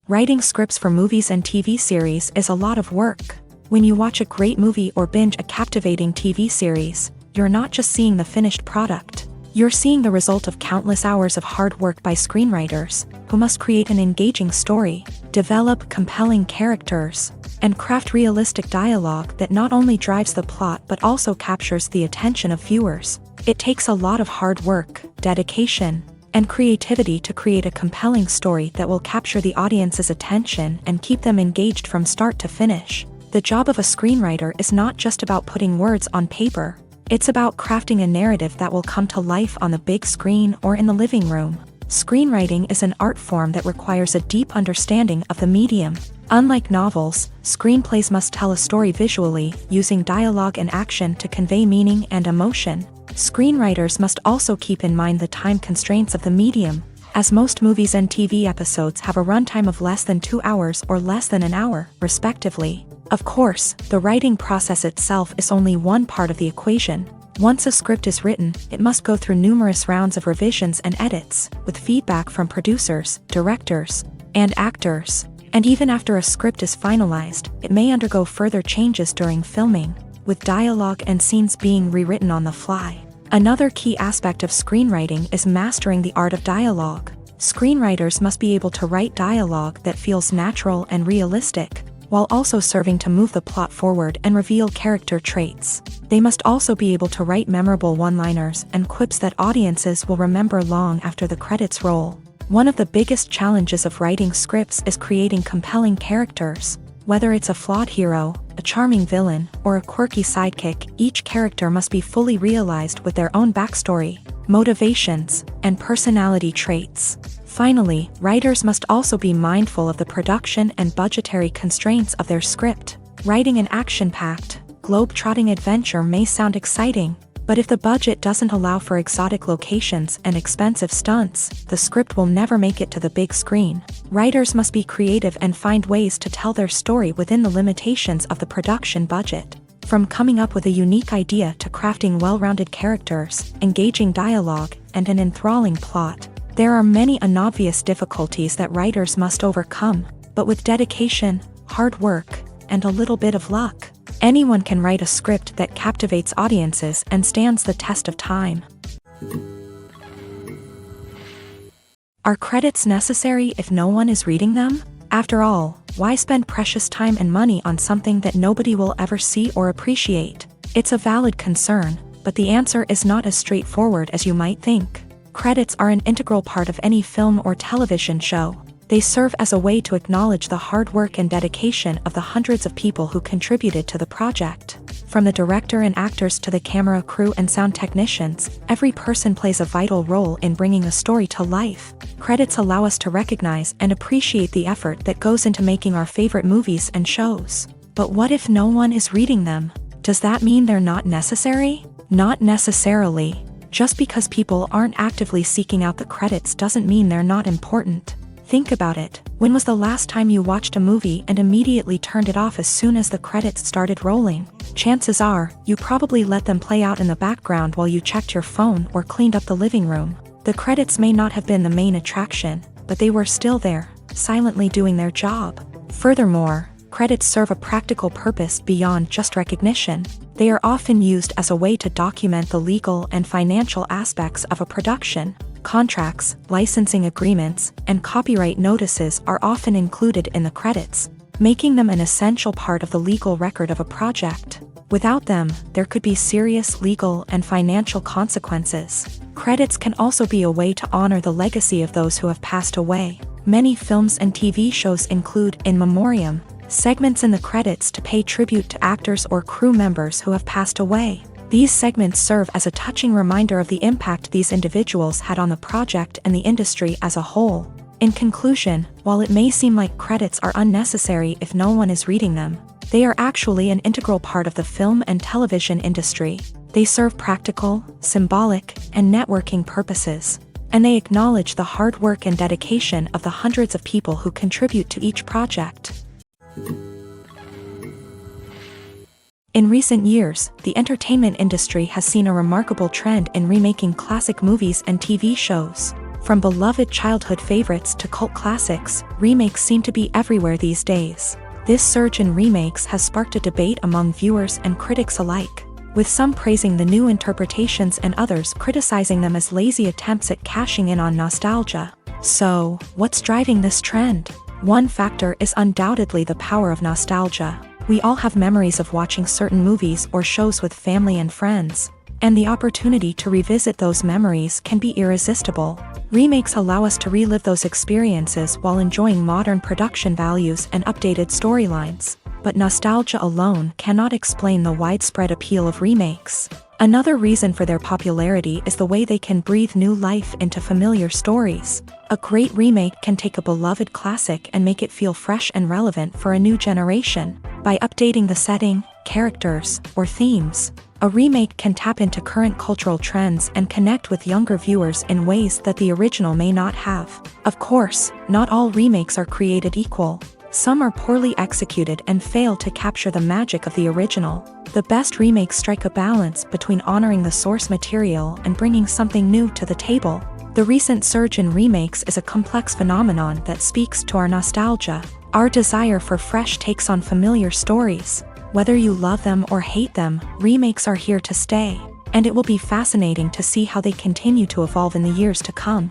Writing scripts for movies and TV series is a lot of work. When you watch a great movie or binge a captivating TV series, you're not just seeing the finished product. You're seeing the result of countless hours of hard work by screenwriters, who must create an engaging story, develop compelling characters, and craft realistic dialogue that not only drives the plot but also captures the attention of viewers. It takes a lot of hard work, dedication, and creativity to create a compelling story that will capture the audience's attention and keep them engaged from start to finish. The job of a screenwriter is not just about putting words on paper. It's about crafting a narrative that will come to life on the big screen or in the living room. Screenwriting is an art form that requires a deep understanding of the medium. Unlike novels, screenplays must tell a story visually, using dialogue and action to convey meaning and emotion. Screenwriters must also keep in mind the time constraints of the medium, as most movies and TV episodes have a runtime of less than 2 hours or less than an hour, respectively. Of course, the writing process itself is only one part of the equation. Once a script is written, it must go through numerous rounds of revisions and edits, with feedback from producers, directors, and actors. And even after a script is finalized, it may undergo further changes during filming, with dialogue and scenes being rewritten on the fly. Another key aspect of screenwriting is mastering the art of dialogue. Screenwriters must be able to write dialogue that feels natural and realistic, while also serving to move the plot forward and reveal character traits. They must also be able to write memorable one-liners and quips that audiences will remember long after the credits roll. One of the biggest challenges of writing scripts is creating compelling characters. Whether it's a flawed hero, a charming villain, or a quirky sidekick, each character must be fully realized with their own backstory, motivations, and personality traits. Finally, writers must also be mindful of the production and budgetary constraints of their script. Writing an action-packed, globe-trotting adventure may sound exciting, but if the budget doesn't allow for exotic locations and expensive stunts, the script will never make it to the big screen. Writers must be creative and find ways to tell their story within the limitations of the production budget. From coming up with a unique idea to crafting well-rounded characters, engaging dialogue, and an enthralling plot, There are many unobvious difficulties that writers must overcome, but with dedication, hard work, and a little bit of luck, anyone can write a script that captivates audiences and stands the test of time. Are credits necessary if no one is reading them? After all, why spend precious time and money on something that nobody will ever see or appreciate? It's a valid concern, but the answer is not as straightforward as you might think. Credits are an integral part of any film or television show. They serve as a way to acknowledge the hard work and dedication of the hundreds of people who contributed to the project. From the director and actors to the camera crew and sound technicians, every person plays a vital role in bringing a story to life. Credits allow us to recognize and appreciate the effort that goes into making our favorite movies and shows. But what if no one is reading them? Does that mean they're not necessary? Not necessarily. Just because people aren't actively seeking out the credits doesn't mean they're not important. Think about it. When was the last time you watched a movie and immediately turned it off as soon as the credits started rolling? Chances are, you probably let them play out in the background while you checked your phone or cleaned up the living room. The credits may not have been the main attraction, but they were still there, silently doing their job. Furthermore, credits serve a practical purpose beyond just recognition. They are often used as a way to document the legal and financial aspects of a production. Contracts, licensing agreements, and copyright notices are often included in the credits, making them an essential part of the legal record of a project. Without them, there could be serious legal and financial consequences. Credits can also be a way to honor the legacy of those who have passed away. Many films and TV shows include in memoriam segments in the credits to pay tribute to actors or crew members who have passed away. These segments serve as a touching reminder of the impact these individuals had on the project and the industry as a whole. In conclusion, while it may seem like credits are unnecessary if no one is reading them, they are actually an integral part of the film and television industry. They serve practical, symbolic, and networking purposes, and they acknowledge the hard work and dedication of the hundreds of people who contribute to each project. In recent years, the entertainment industry has seen a remarkable trend in remaking classic movies and TV shows. From beloved childhood favorites to cult classics, remakes seem to be everywhere these days. This surge in remakes has sparked a debate among viewers and critics alike, with some praising the new interpretations and others criticizing them as lazy attempts at cashing in on nostalgia. So, what's driving this trend? One factor is undoubtedly the power of nostalgia. We all have memories of watching certain movies or shows with family and friends, and the opportunity to revisit those memories can be irresistible. Remakes allow us to relive those experiences while enjoying modern production values and updated storylines. But nostalgia alone cannot explain the widespread appeal of remakes. Another reason for their popularity is the way they can breathe new life into familiar stories. A great remake can take a beloved classic and make it feel fresh and relevant for a new generation. By updating the setting, characters, or themes, a remake can tap into current cultural trends and connect with younger viewers in ways that the original may not have. Of course, not all remakes are created equal. Some are poorly executed and fail to capture the magic of the original. The best remakes strike a balance between honoring the source material and bringing something new to the table. The recent surge in remakes is a complex phenomenon that speaks to our nostalgia, our desire for fresh takes on familiar stories. Whether you love them or hate them, remakes are here to stay, and it will be fascinating to see how they continue to evolve in the years to come.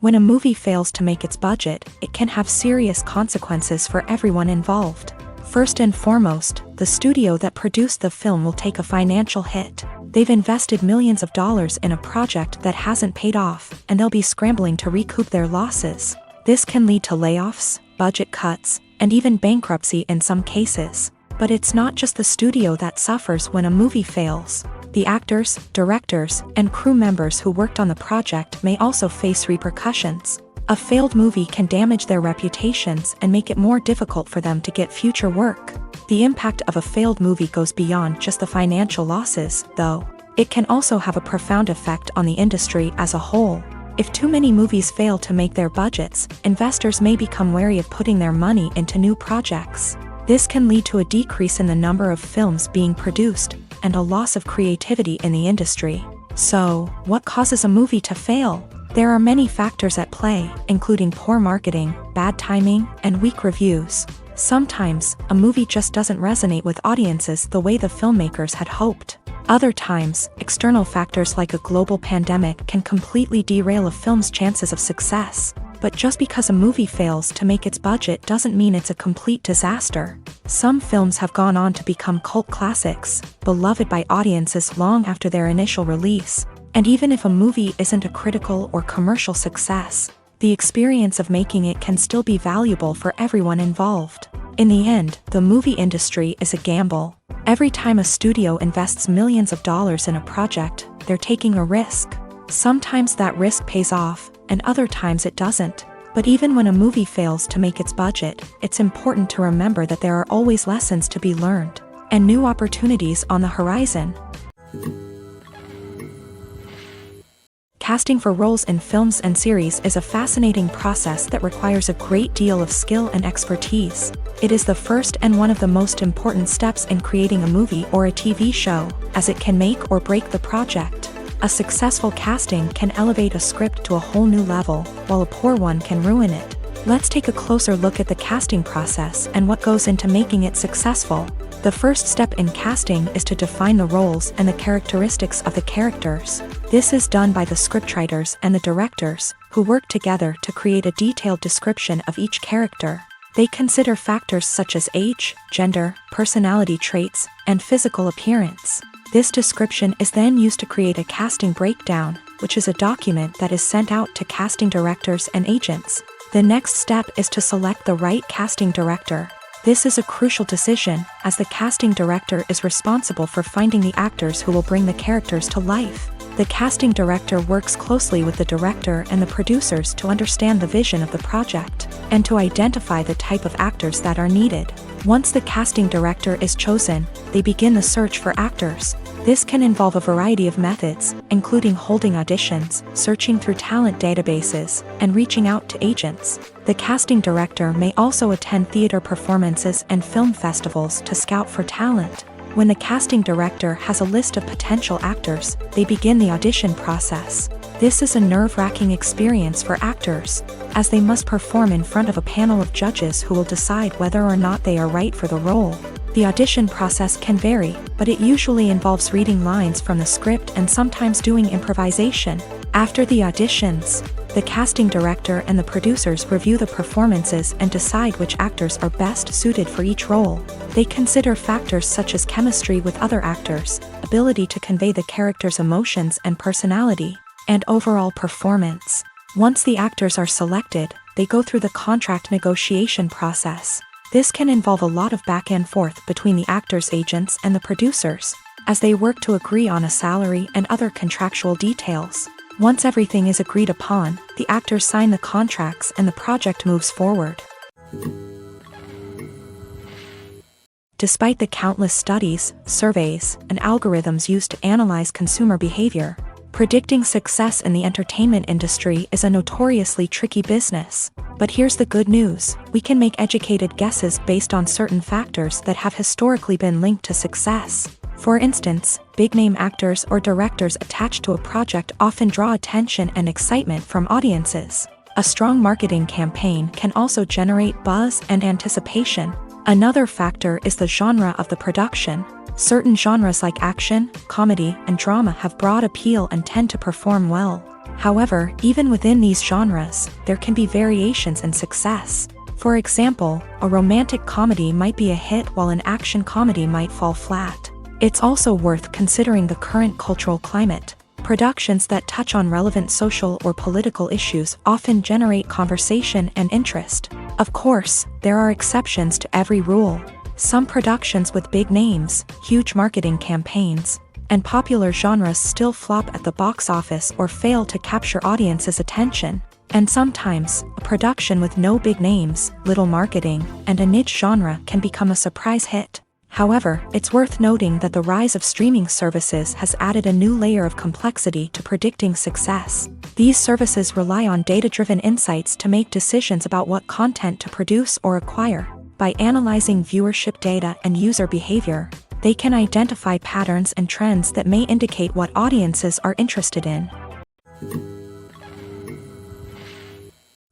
When a movie fails to make its budget, it can have serious consequences for everyone involved. First and foremost, the studio that produced the film will take a financial hit. They've invested millions of dollars in a project that hasn't paid off, and they'll be scrambling to recoup their losses. This can lead to layoffs, budget cuts, and even bankruptcy in some cases. But it's not just the studio that suffers when a movie fails. The actors, directors, and crew members who worked on the project may also face repercussions. A failed movie can damage their reputations and make it more difficult for them to get future work. The impact of a failed movie goes beyond just the financial losses, though. It can also have a profound effect on the industry as a whole. If too many movies fail to make their budgets, investors may become wary of putting their money into new projects. This can lead to a decrease in the number of films being produced, and a loss of creativity in the industry. So, what causes a movie to fail? There are many factors at play, including poor marketing, bad timing, and weak reviews. Sometimes, a movie just doesn't resonate with audiences the way the filmmakers had hoped. Other times, external factors like a global pandemic can completely derail a film's chances of success. But just because a movie fails to make its budget doesn't mean it's a complete disaster. Some films have gone on to become cult classics, beloved by audiences long after their initial release. And even if a movie isn't a critical or commercial success, the experience of making it can still be valuable for everyone involved. In the end, the movie industry is a gamble. Every time a studio invests millions of dollars in a project, they're taking a risk. Sometimes that risk pays off, and other times it doesn't. But even when a movie fails to make its budget, it's important to remember that there are always lessons to be learned, and new opportunities on the horizon. Casting for roles in films and series is a fascinating process that requires a great deal of skill and expertise. It is the first and one of the most important steps in creating a movie or a TV show, as it can make or break the project. A successful casting can elevate a script to a whole new level, while a poor one can ruin it. Let's take a closer look at the casting process and what goes into making it successful. The first step in casting is to define the roles and the characteristics of the characters. This is done by the scriptwriters and the directors, who work together to create a detailed description of each character. They consider factors such as age, gender, personality traits, and physical appearance. This description is then used to create a casting breakdown, which is a document that is sent out to casting directors and agents. The next step is to select the right casting director. This is a crucial decision, as the casting director is responsible for finding the actors who will bring the characters to life. The casting director works closely with the director and the producers to understand the vision of the project, and to identify the type of actors that are needed. Once the casting director is chosen, they begin the search for actors. This can involve a variety of methods, including holding auditions, searching through talent databases, and reaching out to agents. The casting director may also attend theater performances and film festivals to scout for talent. When the casting director has a list of potential actors, they begin the audition process. This is a nerve-wracking experience for actors, as they must perform in front of a panel of judges who will decide whether or not they are right for the role. The audition process can vary, but it usually involves reading lines from the script and sometimes doing improvisation. After the auditions, the casting director and the producers review the performances and decide which actors are best suited for each role. They consider factors such as chemistry with other actors, ability to convey the character's emotions and personality, and overall performance. Once the actors are selected, they go through the contract negotiation process. This can involve a lot of back and forth between the actors' agents and the producers, as they work to agree on a salary and other contractual details. Once everything is agreed upon, the actors sign the contracts and the project moves forward. Despite the countless studies, surveys, and algorithms used to analyze consumer behavior, predicting success in the entertainment industry is a notoriously tricky business. But here's the good news: we can make educated guesses based on certain factors that have historically been linked to success. For instance, big-name actors or directors attached to a project often draw attention and excitement from audiences. A strong marketing campaign can also generate buzz and anticipation. Another factor is the genre of the production. Certain genres like action, comedy, and drama have broad appeal and tend to perform well. However, even within these genres, there can be variations in success. For example, a romantic comedy might be a hit while an action comedy might fall flat. It's also worth considering the current cultural climate. Productions that touch on relevant social or political issues often generate conversation and interest. Of course, there are exceptions to every rule. Some productions with big names, huge marketing campaigns, and popular genres still flop at the box office or fail to capture audiences' attention. And sometimes, a production with no big names, little marketing, and a niche genre can become a surprise hit. However, it's worth noting that the rise of streaming services has added a new layer of complexity to predicting success. These services rely on data-driven insights to make decisions about what content to produce or acquire. By analyzing viewership data and user behavior, They can identify patterns and trends that may indicate what audiences are interested in.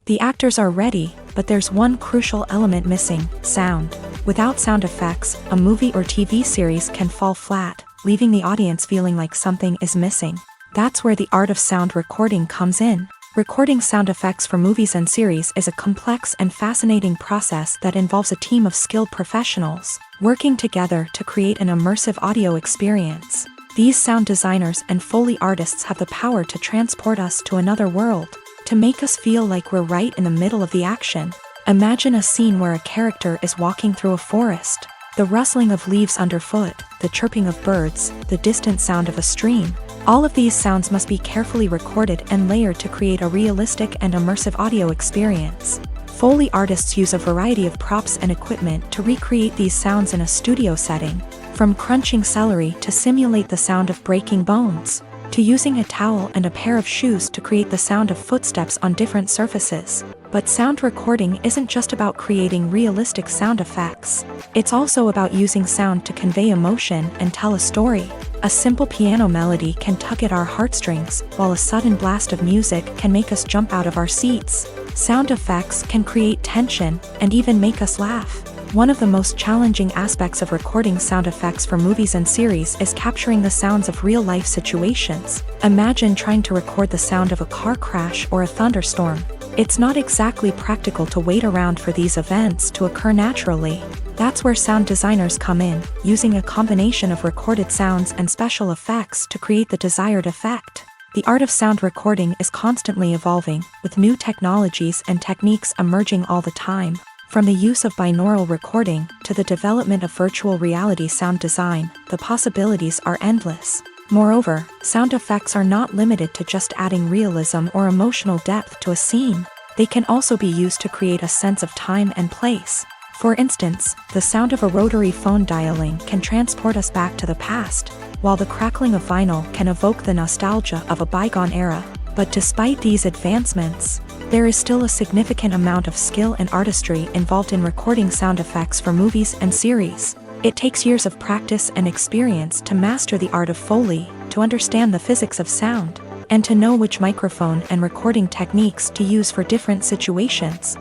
The actors are ready, but there's one crucial element missing: sound. Without sound effects, a movie or TV series can fall flat, leaving the audience feeling like something is missing. That's where the art of sound recording comes in. Recording sound effects for movies and series is a complex and fascinating process that involves a team of skilled professionals working together to create an immersive audio experience. These sound designers and Foley artists have the power to transport us to another world, to make us feel like we're right in the middle of the action. Imagine a scene where a character is walking through a forest. The rustling of leaves underfoot, the chirping of birds, the distant sound of a stream. All of these sounds must be carefully recorded and layered to create a realistic and immersive audio experience. Foley artists use a variety of props and equipment to recreate these sounds in a studio setting, from crunching celery to simulate the sound of breaking bones, to using a towel and a pair of shoes to create the sound of footsteps on different surfaces. But sound recording isn't just about creating realistic sound effects. It's also about using sound to convey emotion and tell a story. A simple piano melody can tug at our heartstrings, while a sudden blast of music can make us jump out of our seats. Sound effects can create tension and even make us laugh. One of the most challenging aspects of recording sound effects for movies and series is capturing the sounds of real-life situations. Imagine trying to record the sound of a car crash or a thunderstorm. It's not exactly practical to wait around for these events to occur naturally. That's where sound designers come in, using a combination of recorded sounds and special effects to create the desired effect. The art of sound recording is constantly evolving, with new technologies and techniques emerging all the time. From the use of binaural recording to the development of virtual reality sound design, the possibilities are endless. Moreover, sound effects are not limited to just adding realism or emotional depth to a scene. They can also be used to create a sense of time and place. For instance, the sound of a rotary phone dialing can transport us back to the past, while the crackling of vinyl can evoke the nostalgia of a bygone era. But despite these advancements, there is still a significant amount of skill and artistry involved in recording sound effects for movies and series. It takes years of practice and experience to master the art of Foley, to understand the physics of sound, and to know which microphone and recording techniques to use for different situations.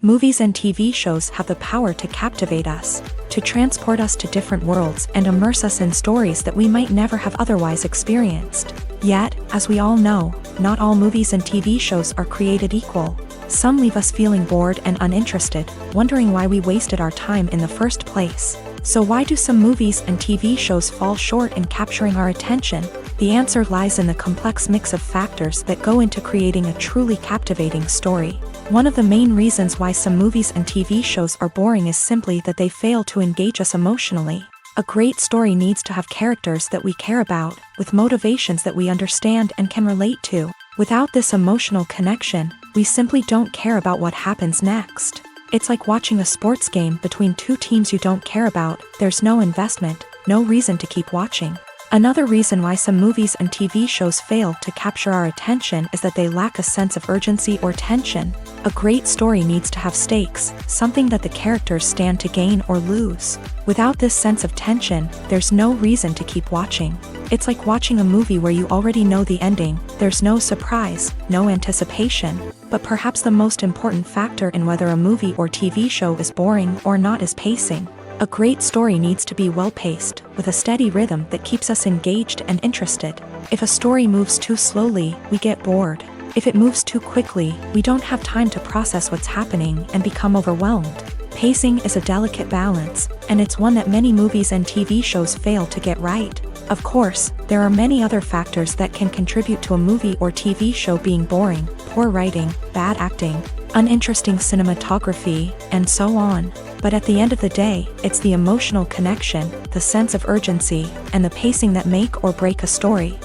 Movies and TV shows have the power to captivate us, to transport us to different worlds and immerse us in stories that we might never have otherwise experienced. Yet, as we all know, not all movies and TV shows are created equal. Some leave us feeling bored and uninterested, wondering why we wasted our time in the first place. So why do some movies and TV shows fall short in capturing our attention? The answer lies in the complex mix of factors that go into creating a truly captivating story. One of the main reasons why some movies and TV shows are boring is simply that they fail to engage us emotionally. A great story needs to have characters that we care about, with motivations that we understand and can relate to. Without this emotional connection, we simply don't care about what happens next. It's like watching a sports game between two teams you don't care about. There's no investment, no reason to keep watching. Another reason why some movies and TV shows fail to capture our attention is that they lack a sense of urgency or tension. A great story needs to have stakes, something that the characters stand to gain or lose. Without this sense of tension, there's no reason to keep watching. It's like watching a movie where you already know the ending. There's no surprise, no anticipation. But perhaps the most important factor in whether a movie or TV show is boring or not is pacing. A great story needs to be well-paced, with a steady rhythm that keeps us engaged and interested. If a story moves too slowly, we get bored. If it moves too quickly, we don't have time to process what's happening and become overwhelmed. Pacing is a delicate balance, and it's one that many movies and TV shows fail to get right. Of course, there are many other factors that can contribute to a movie or TV show being boring: poor writing, bad acting, uninteresting cinematography, and so on. But at the end of the day, it's the emotional connection, the sense of urgency, and the pacing that make or break a story.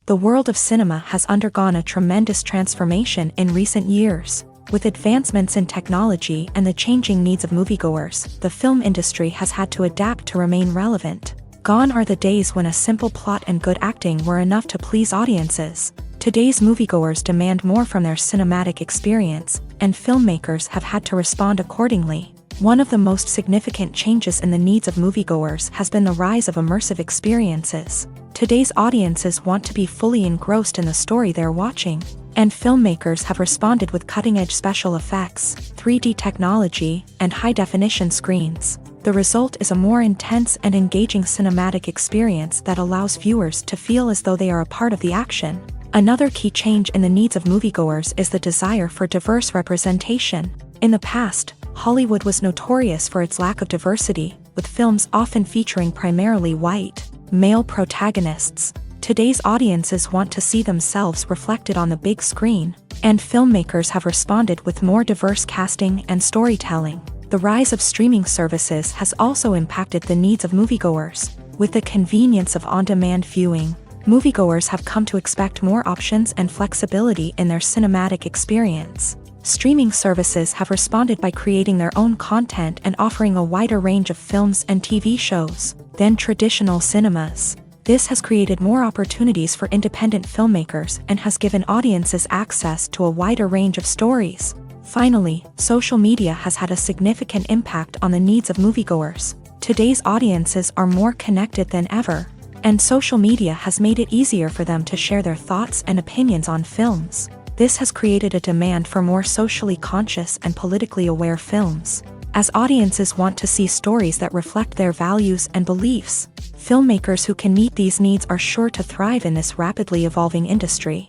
The world of cinema has undergone a tremendous transformation in recent years. With advancements in technology and the changing needs of moviegoers, the film industry has had to adapt to remain relevant. Gone are the days when a simple plot and good acting were enough to please audiences. Today's moviegoers demand more from their cinematic experience, and filmmakers have had to respond accordingly. One of the most significant changes in the needs of moviegoers has been the rise of immersive experiences. Today's audiences want to be fully engrossed in the story they're watching, and filmmakers have responded with cutting-edge special effects, 3D technology, and high-definition screens. The result is a more intense and engaging cinematic experience that allows viewers to feel as though they are a part of the action. Another key change in the needs of moviegoers is the desire for diverse representation. In the past, Hollywood was notorious for its lack of diversity, with films often featuring primarily white, male protagonists. Today's audiences want to see themselves reflected on the big screen, and filmmakers have responded with more diverse casting and storytelling. The rise of streaming services has also impacted the needs of moviegoers. With the convenience of on-demand viewing, moviegoers have come to expect more options and flexibility in their cinematic experience. Streaming services have responded by creating their own content and offering a wider range of films and TV shows than traditional cinemas. This has created more opportunities for independent filmmakers and has given audiences access to a wider range of stories. Finally, social media has had a significant impact on the needs of moviegoers. Today's audiences are more connected than ever, and social media has made it easier for them to share their thoughts and opinions on films. This has created a demand for more socially conscious and politically aware films. As audiences want to see stories that reflect their values and beliefs, filmmakers who can meet these needs are sure to thrive in this rapidly evolving industry.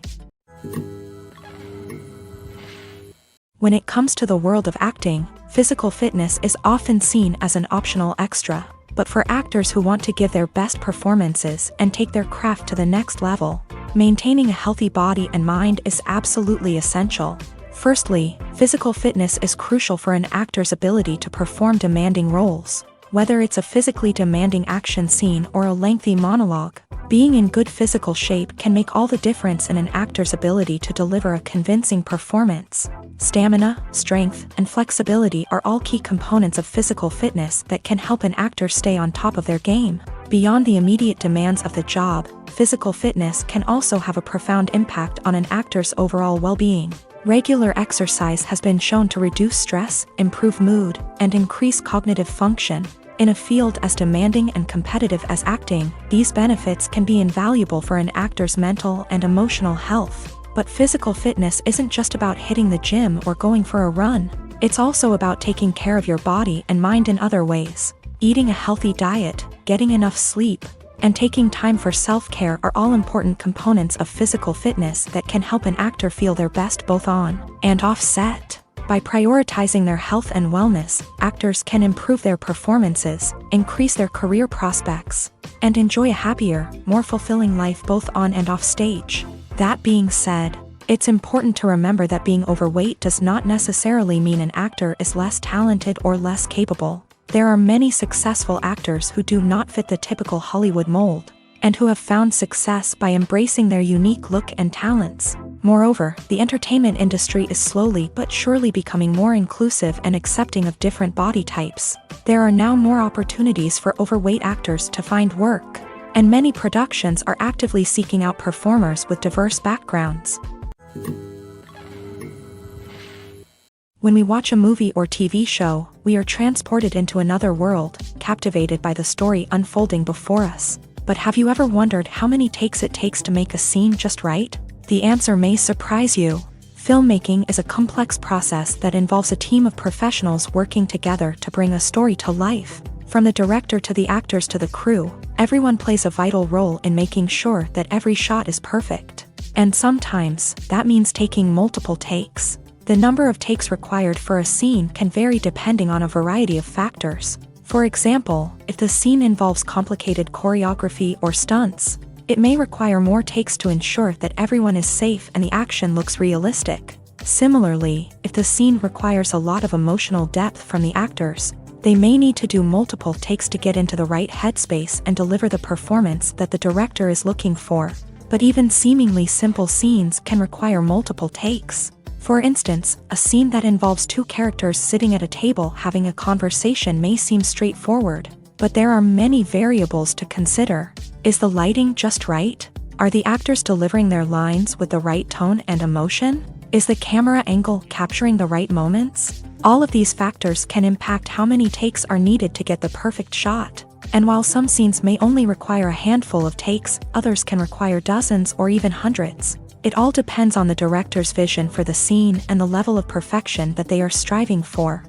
When it comes to the world of acting, physical fitness is often seen as an optional extra. But for actors who want to give their best performances and take their craft to the next level, maintaining a healthy body and mind is absolutely essential. Firstly, physical fitness is crucial for an actor's ability to perform demanding roles. Whether it's a physically demanding action scene or a lengthy monologue, being in good physical shape can make all the difference in an actor's ability to deliver a convincing performance. Stamina, strength, and flexibility are all key components of physical fitness that can help an actor stay on top of their game. Beyond the immediate demands of the job, physical fitness can also have a profound impact on an actor's overall well-being. Regular exercise has been shown to reduce stress, improve mood, and increase cognitive function. In a field as demanding and competitive as acting, these benefits can be invaluable for an actor's mental and emotional health. But physical fitness isn't just about hitting the gym or going for a run. It's also about taking care of your body and mind in other ways. Eating a healthy diet, getting enough sleep, and taking time for self-care are all important components of physical fitness that can help an actor feel their best both on and off set. By prioritizing their health and wellness, actors can improve their performances, increase their career prospects, and enjoy a happier, more fulfilling life both on and off stage. That being said, it's important to remember that being overweight does not necessarily mean an actor is less talented or less capable. There are many successful actors who do not fit the typical Hollywood mold, and who have found success by embracing their unique look and talents. Moreover, the entertainment industry is slowly but surely becoming more inclusive and accepting of different body types. There are now more opportunities for overweight actors to find work, and many productions are actively seeking out performers with diverse backgrounds. When we watch a movie or TV show, we are transported into another world, captivated by the story unfolding before us. But have you ever wondered how many takes it takes to make a scene just right? The answer may surprise you. Filmmaking is a complex process that involves a team of professionals working together to bring a story to life. From the director to the actors to the crew, everyone plays a vital role in making sure that every shot is perfect. And sometimes, that means taking multiple takes. The number of takes required for a scene can vary depending on a variety of factors. For example, if the scene involves complicated choreography or stunts, it may require more takes to ensure that everyone is safe and the action looks realistic. Similarly, if the scene requires a lot of emotional depth from the actors, they may need to do multiple takes to get into the right headspace and deliver the performance that the director is looking for. But even seemingly simple scenes can require multiple takes. For instance, a scene that involves two characters sitting at a table having a conversation may seem straightforward, but there are many variables to consider. Is the lighting just right? Are the actors delivering their lines with the right tone and emotion? Is the camera angle capturing the right moments? All of these factors can impact how many takes are needed to get the perfect shot. And while some scenes may only require a handful of takes, others can require dozens or even hundreds. It all depends on the director's vision for the scene and the level of perfection that they are striving for.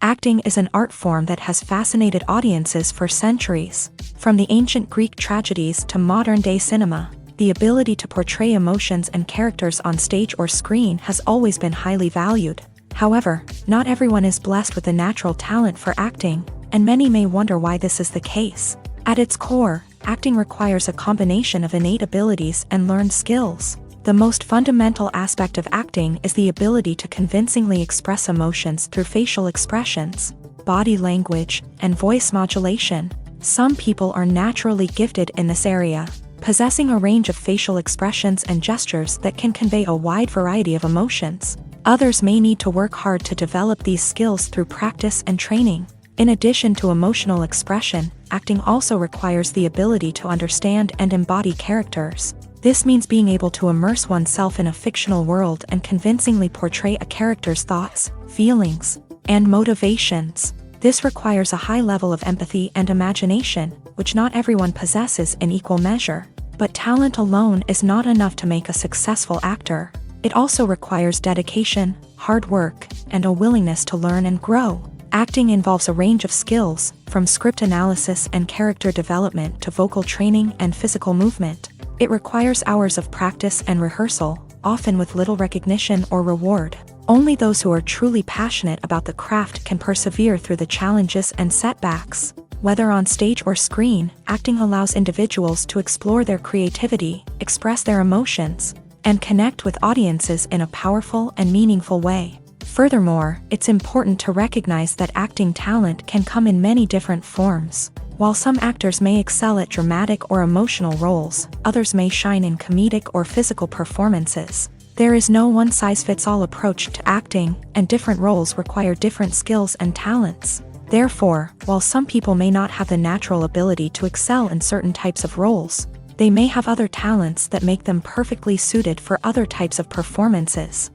Acting is an art form that has fascinated audiences for centuries. From the ancient Greek tragedies to modern-day cinema, the ability to portray emotions and characters on stage or screen has always been highly valued. However, not everyone is blessed with a natural talent for acting, and many may wonder why this is the case. At its core, acting requires a combination of innate abilities and learned skills. The most fundamental aspect of acting is the ability to convincingly express emotions through facial expressions, body language, and voice modulation. Some people are naturally gifted in this area, possessing a range of facial expressions and gestures that can convey a wide variety of emotions. Others may need to work hard to develop these skills through practice and training. In addition to emotional expression, acting also requires the ability to understand and embody characters. This means being able to immerse oneself in a fictional world and convincingly portray a character's thoughts, feelings, and motivations. This requires a high level of empathy and imagination, which not everyone possesses in equal measure. But talent alone is not enough to make a successful actor. It also requires dedication, hard work, and a willingness to learn and grow. Acting involves a range of skills, from script analysis and character development to vocal training and physical movement. It requires hours of practice and rehearsal, often with little recognition or reward. Only those who are truly passionate about the craft can persevere through the challenges and setbacks. Whether on stage or screen, acting allows individuals to explore their creativity, express their emotions, and connect with audiences in a powerful and meaningful way. Furthermore, it's important to recognize that acting talent can come in many different forms. While some actors may excel at dramatic or emotional roles, others may shine in comedic or physical performances. There is no one-size-fits-all approach to acting, and different roles require different skills and talents. Therefore, while some people may not have the natural ability to excel in certain types of roles, they may have other talents that make them perfectly suited for other types of performances.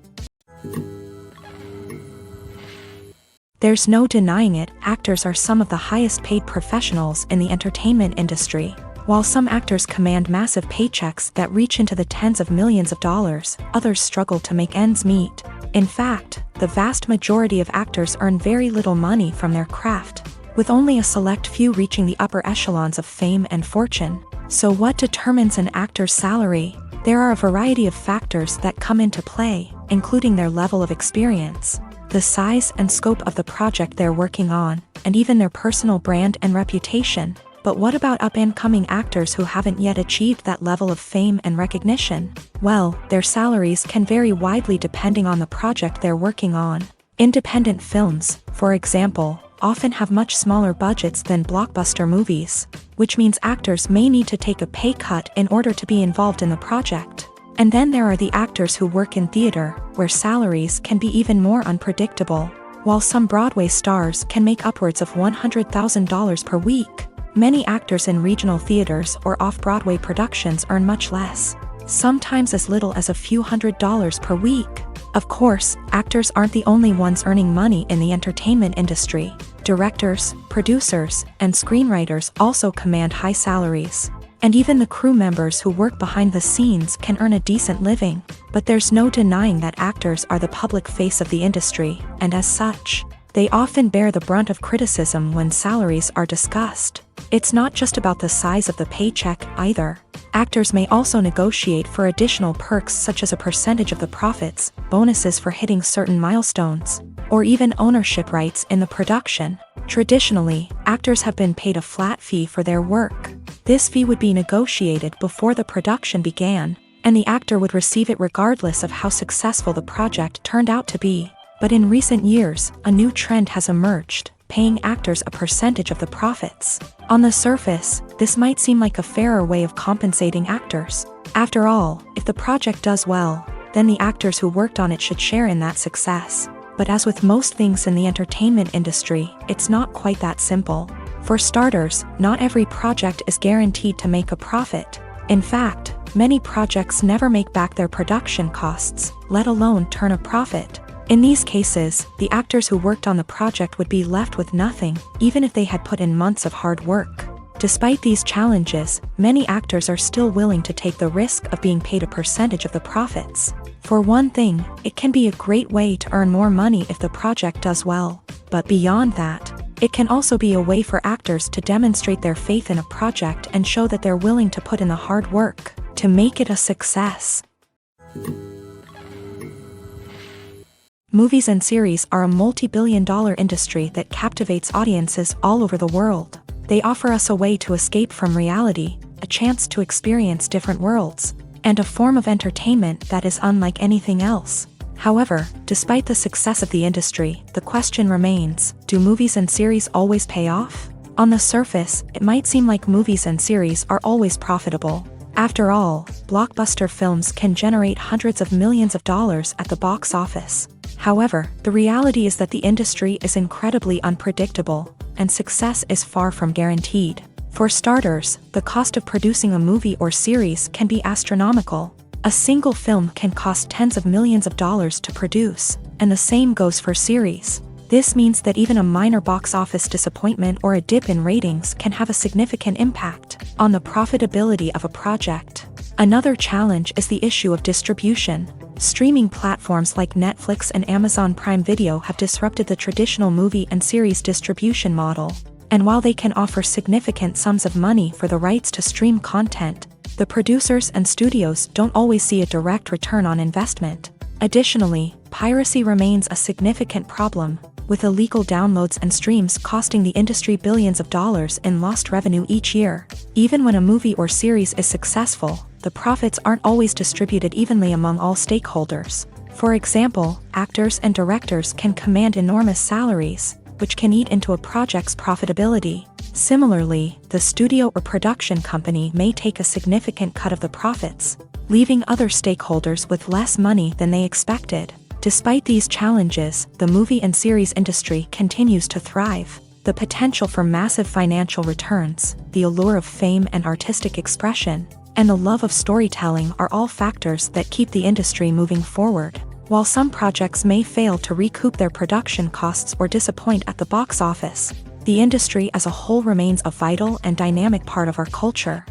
There's no denying it, actors are some of the highest paid professionals in the entertainment industry. While some actors command massive paychecks that reach into the tens of millions of dollars, others struggle to make ends meet. In fact, the vast majority of actors earn very little money from their craft, with only a select few reaching the upper echelons of fame and fortune. So what determines an actor's salary? There are a variety of factors that come into play, including their level of experience, the size and scope of the project they're working on, and even their personal brand and reputation. But what about up-and-coming actors who haven't yet achieved that level of fame and recognition? Well, their salaries can vary widely depending on the project they're working on. Independent films, for example, often have much smaller budgets than blockbuster movies, which means actors may need to take a pay cut in order to be involved in the project. And then there are the actors who work in theater, where salaries can be even more unpredictable. While some Broadway stars can make upwards of $100,000 per week, many actors in regional theaters or off-Broadway productions earn much less, sometimes as little as a few $100s per week. Of course, actors aren't the only ones earning money in the entertainment industry. Directors, producers, and screenwriters also command high salaries. And even the crew members who work behind the scenes can earn a decent living. But there's no denying that actors are the public face of the industry, and as such, they often bear the brunt of criticism when salaries are discussed. It's not just about the size of the paycheck, either. Actors may also negotiate for additional perks such as a percentage of the profits, bonuses for hitting certain milestones, or even ownership rights in the production. Traditionally, actors have been paid a flat fee for their work. This fee would be negotiated before the production began, and the actor would receive it regardless of how successful the project turned out to be. But in recent years, a new trend has emerged, paying actors a percentage of the profits. On the surface, this might seem like a fairer way of compensating actors. After all, if the project does well, then the actors who worked on it should share in that success. But as with most things in the entertainment industry, it's not quite that simple. For starters, not every project is guaranteed to make a profit. In fact, many projects never make back their production costs, let alone turn a profit. In these cases, the actors who worked on the project would be left with nothing, even if they had put in months of hard work. Despite these challenges, many actors are still willing to take the risk of being paid a percentage of the profits. For one thing, it can be a great way to earn more money if the project does well. But beyond that, it can also be a way for actors to demonstrate their faith in a project and show that they're willing to put in the hard work to make it a success. Movies and series are a multi-billion-dollar industry that captivates audiences all over the world. They offer us a way to escape from reality, a chance to experience different worlds, and a form of entertainment that is unlike anything else. However, despite the success of the industry, the question remains, do movies and series always pay off? On the surface, it might seem like movies and series are always profitable. After all, blockbuster films can generate hundreds of millions of dollars at the box office. However, the reality is that the industry is incredibly unpredictable, and success is far from guaranteed. For starters, the cost of producing a movie or series can be astronomical. A single film can cost tens of millions of dollars to produce, and the same goes for series. This means that even a minor box office disappointment or a dip in ratings can have a significant impact on the profitability of a project. Another challenge is the issue of distribution. Streaming platforms like Netflix and Amazon Prime Video have disrupted the traditional movie and series distribution model. And while they can offer significant sums of money for the rights to stream content, the producers and studios don't always see a direct return on investment. Additionally, piracy remains a significant problem, with illegal downloads and streams costing the industry billions of dollars in lost revenue each year. Even when a movie or series is successful, the profits aren't always distributed evenly among all stakeholders. For example, actors and directors can command enormous salaries, which can eat into a project's profitability. Similarly, the studio or production company may take a significant cut of the profits, leaving other stakeholders with less money than they expected. Despite these challenges, the movie and series industry continues to thrive. The potential for massive financial returns, the allure of fame and artistic expression, and the love of storytelling are all factors that keep the industry moving forward. While some projects may fail to recoup their production costs or disappoint at the box office, the industry as a whole remains a vital and dynamic part of our culture.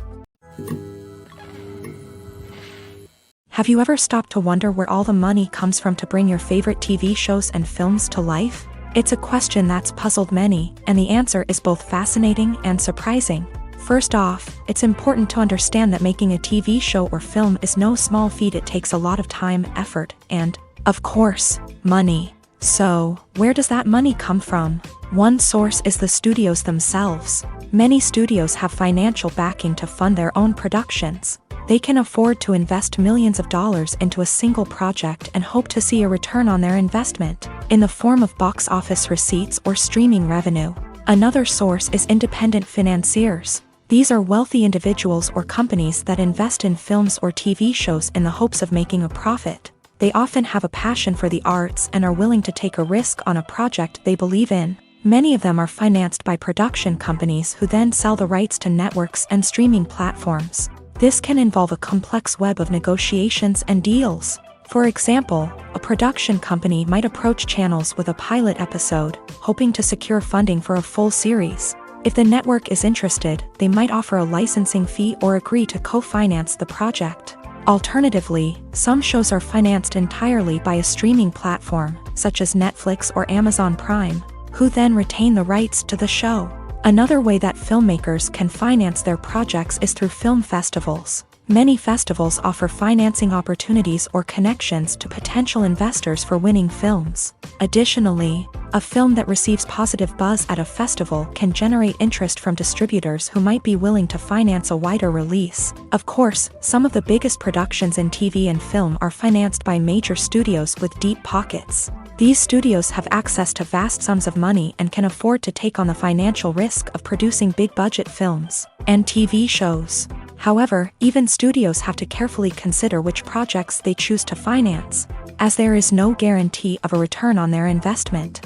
Have you ever stopped to wonder where all the money comes from to bring your favorite TV shows and films to life? It's a question that's puzzled many, and the answer is both fascinating and surprising. First off, it's important to understand that making a TV show or film is no small feat. It takes a lot of time, effort, and, of course, money. So, where does that money come from? One source is the studios themselves. Many studios have financial backing to fund their own productions. They can afford to invest millions of dollars into a single project and hope to see a return on their investment, in the form of box office receipts or streaming revenue. Another source is independent financiers. These are wealthy individuals or companies that invest in films or TV shows in the hopes of making a profit. They often have a passion for the arts and are willing to take a risk on a project they believe in. Many of them are financed by production companies who then sell the rights to networks and streaming platforms. This can involve a complex web of negotiations and deals. For example, a production company might approach channels with a pilot episode, hoping to secure funding for a full series. If the network is interested, they might offer a licensing fee or agree to co-finance the project. Alternatively, some shows are financed entirely by a streaming platform, such as Netflix or Amazon Prime, who then retain the rights to the show. Another way that filmmakers can finance their projects is through film festivals. Many festivals offer financing opportunities or connections to potential investors for winning films. Additionally, a film that receives positive buzz at a festival can generate interest from distributors who might be willing to finance a wider release. Of course, some of the biggest productions in TV and film are financed by major studios with deep pockets. These studios have access to vast sums of money and can afford to take on the financial risk of producing big-budget films and TV shows. However, even studios have to carefully consider which projects they choose to finance, as there is no guarantee of a return on their investment.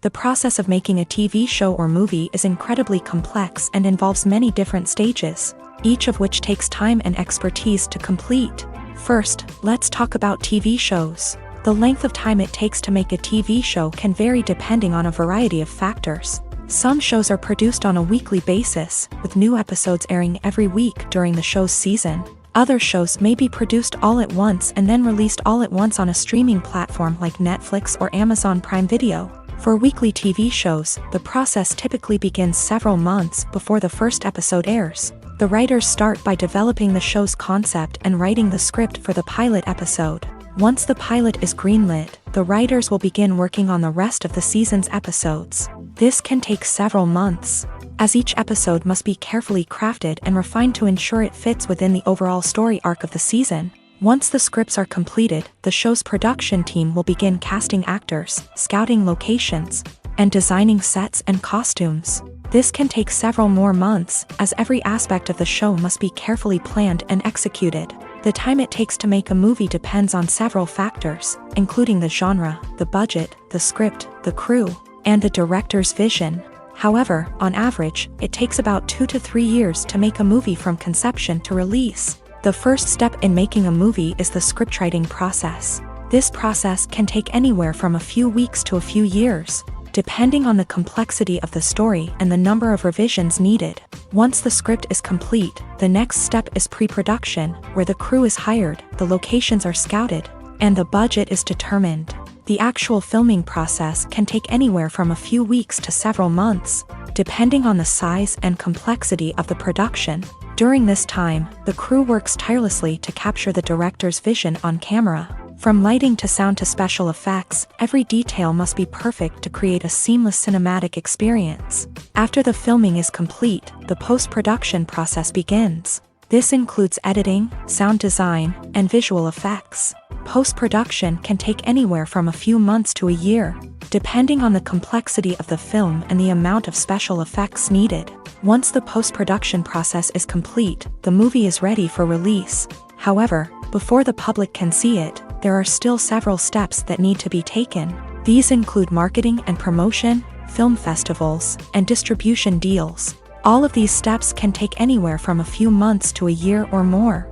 The process of making a TV show or movie is incredibly complex and involves many different stages, each of which takes time and expertise to complete. First, let's talk about TV shows. The length of time it takes to make a TV show can vary depending on a variety of factors. Some shows are produced on a weekly basis, with new episodes airing every week during the show's season. Other shows may be produced all at once and then released all at once on a streaming platform like Netflix or Amazon Prime Video. For weekly TV shows, the process typically begins several months before the first episode airs. The writers start by developing the show's concept and writing the script for the pilot episode. Once the pilot is greenlit, the writers will begin working on the rest of the season's episodes. This can take several months, as each episode must be carefully crafted and refined to ensure it fits within the overall story arc of the season. Once the scripts are completed, the show's production team will begin casting actors, scouting locations, and designing sets and costumes. This can take several more months, as every aspect of the show must be carefully planned and executed. The time it takes to make a movie depends on several factors, including the genre, the budget, the script, the crew, and the director's vision. However, on average, it takes about 2 to 3 years to make a movie from conception to release. The first step in making a movie is the scriptwriting process. This process can take anywhere from a few weeks to a few years, depending on the complexity of the story and the number of revisions needed. Once the script is complete, the next step is pre-production, where the crew is hired, the locations are scouted, and the budget is determined. The actual filming process can take anywhere from a few weeks to several months, depending on the size and complexity of the production. During this time, the crew works tirelessly to capture the director's vision on camera. From lighting to sound to special effects, every detail must be perfect to create a seamless cinematic experience. After the filming is complete, the post-production process begins. This includes editing, sound design, and visual effects. Post-production can take anywhere from a few months to a year, depending on the complexity of the film and the amount of special effects needed. Once the post-production process is complete, the movie is ready for release. However, before the public can see it, there are still several steps that need to be taken. These include marketing and promotion, film festivals, and distribution deals. All of these steps can take anywhere from a few months to a year or more.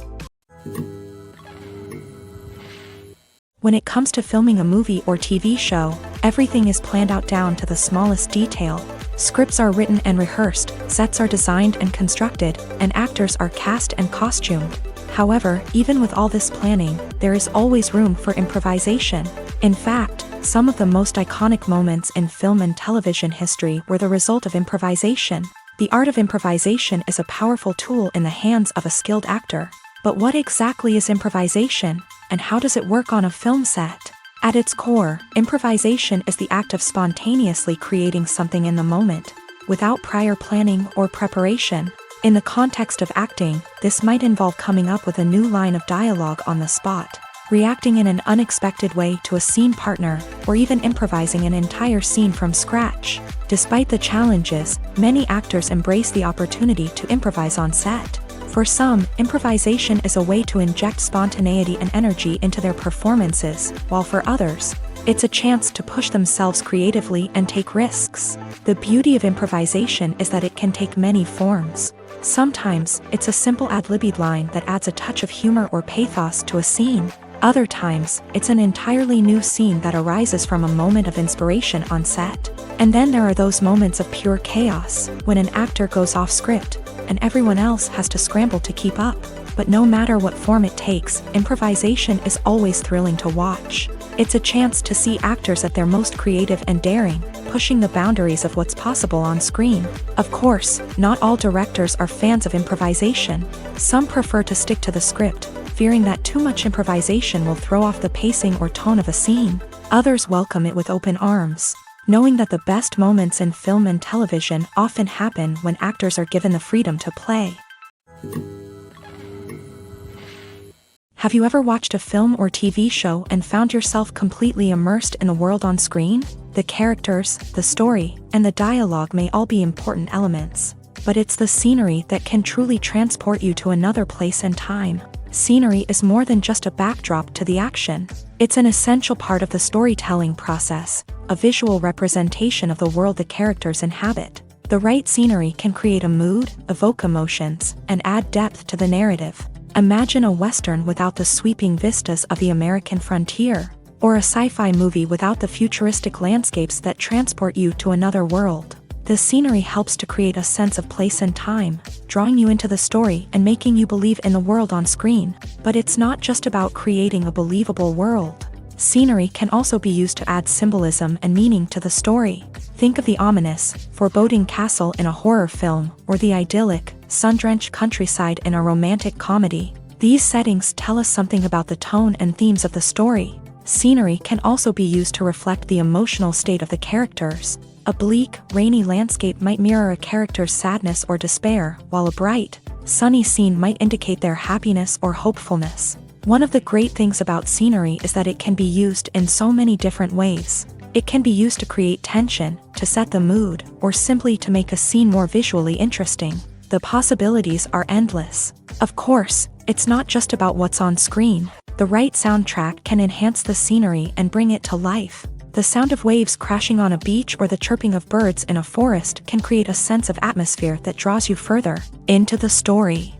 When it comes to filming a movie or TV show, everything is planned out down to the smallest detail. Scripts are written and rehearsed, sets are designed and constructed, and actors are cast and costumed. However, even with all this planning, there is always room for improvisation. In fact, some of the most iconic moments in film and television history were the result of improvisation. The art of improvisation is a powerful tool in the hands of a skilled actor. But what exactly is improvisation, and how does it work on a film set? At its core, improvisation is the act of spontaneously creating something in the moment, without prior planning or preparation. In the context of acting, this might involve coming up with a new line of dialogue on the spot, reacting in an unexpected way to a scene partner, or even improvising an entire scene from scratch. Despite the challenges, many actors embrace the opportunity to improvise on set. For some, improvisation is a way to inject spontaneity and energy into their performances, while for others, it's a chance to push themselves creatively and take risks. The beauty of improvisation is that it can take many forms. Sometimes, it's a simple ad-libbed line that adds a touch of humor or pathos to a scene. Other times, it's an entirely new scene that arises from a moment of inspiration on set. And then there are those moments of pure chaos, when an actor goes off script, and everyone else has to scramble to keep up. But no matter what form it takes, improvisation is always thrilling to watch. It's a chance to see actors at their most creative and daring, pushing the boundaries of what's possible on screen. Of course, not all directors are fans of improvisation. Some prefer to stick to the script, fearing that too much improvisation will throw off the pacing or tone of a scene. Others welcome it with open arms, knowing that the best moments in film and television often happen when actors are given the freedom to play. Have you ever watched a film or TV show and found yourself completely immersed in the world on screen? The characters, the story, and the dialogue may all be important elements, but it's the scenery that can truly transport you to another place and time. Scenery is more than just a backdrop to the action. It's an essential part of the storytelling process, a visual representation of the world the characters inhabit. The right scenery can create a mood, evoke emotions, and add depth to the narrative. Imagine a Western without the sweeping vistas of the American frontier, or a sci-fi movie without the futuristic landscapes that transport you to another world. The scenery helps to create a sense of place and time, drawing you into the story and making you believe in the world on screen. But it's not just about creating a believable world. Scenery can also be used to add symbolism and meaning to the story. Think of the ominous, foreboding castle in a horror film, or the idyllic, sun-drenched countryside in a romantic comedy. These settings tell us something about the tone and themes of the story. Scenery can also be used to reflect the emotional state of the characters. A bleak, rainy landscape might mirror a character's sadness or despair, while a bright, sunny scene might indicate their happiness or hopefulness. One of the great things about scenery is that it can be used in so many different ways. It can be used to create tension, to set the mood, or simply to make a scene more visually interesting. The possibilities are endless. Of course, it's not just about what's on screen. The right soundtrack can enhance the scenery and bring it to life. The sound of waves crashing on a beach or the chirping of birds in a forest can create a sense of atmosphere that draws you further into the story.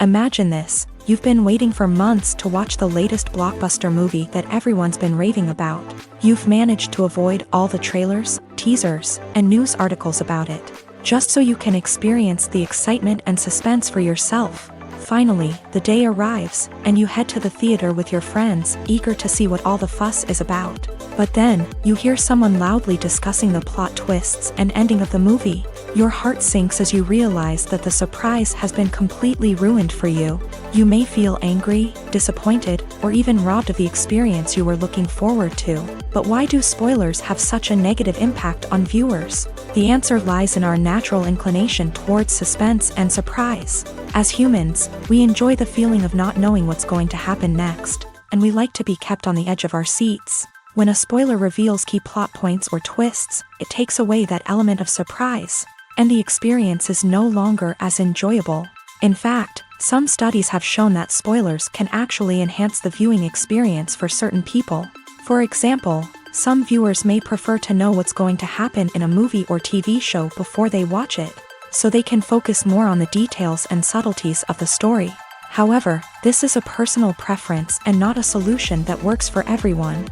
Imagine this: you've been waiting for months to watch the latest blockbuster movie that everyone's been raving about. You've managed to avoid all the trailers, teasers, and news articles about it, just so you can experience the excitement and suspense for yourself. Finally, the day arrives, and you head to the theater with your friends, eager to see what all the fuss is about. But then, you hear someone loudly discussing the plot twists and ending of the movie. Your heart sinks as you realize that the surprise has been completely ruined for you. You may feel angry, disappointed, or even robbed of the experience you were looking forward to. But why do spoilers have such a negative impact on viewers? The answer lies in our natural inclination towards suspense and surprise. As humans, we enjoy the feeling of not knowing what's going to happen next, and we like to be kept on the edge of our seats. When a spoiler reveals key plot points or twists, it takes away that element of surprise, and the experience is no longer as enjoyable. In fact, some studies have shown that spoilers can actually enhance the viewing experience for certain people. For example, some viewers may prefer to know what's going to happen in a movie or TV show before they watch it, so they can focus more on the details and subtleties of the story. However, this is a personal preference and not a solution that works for everyone.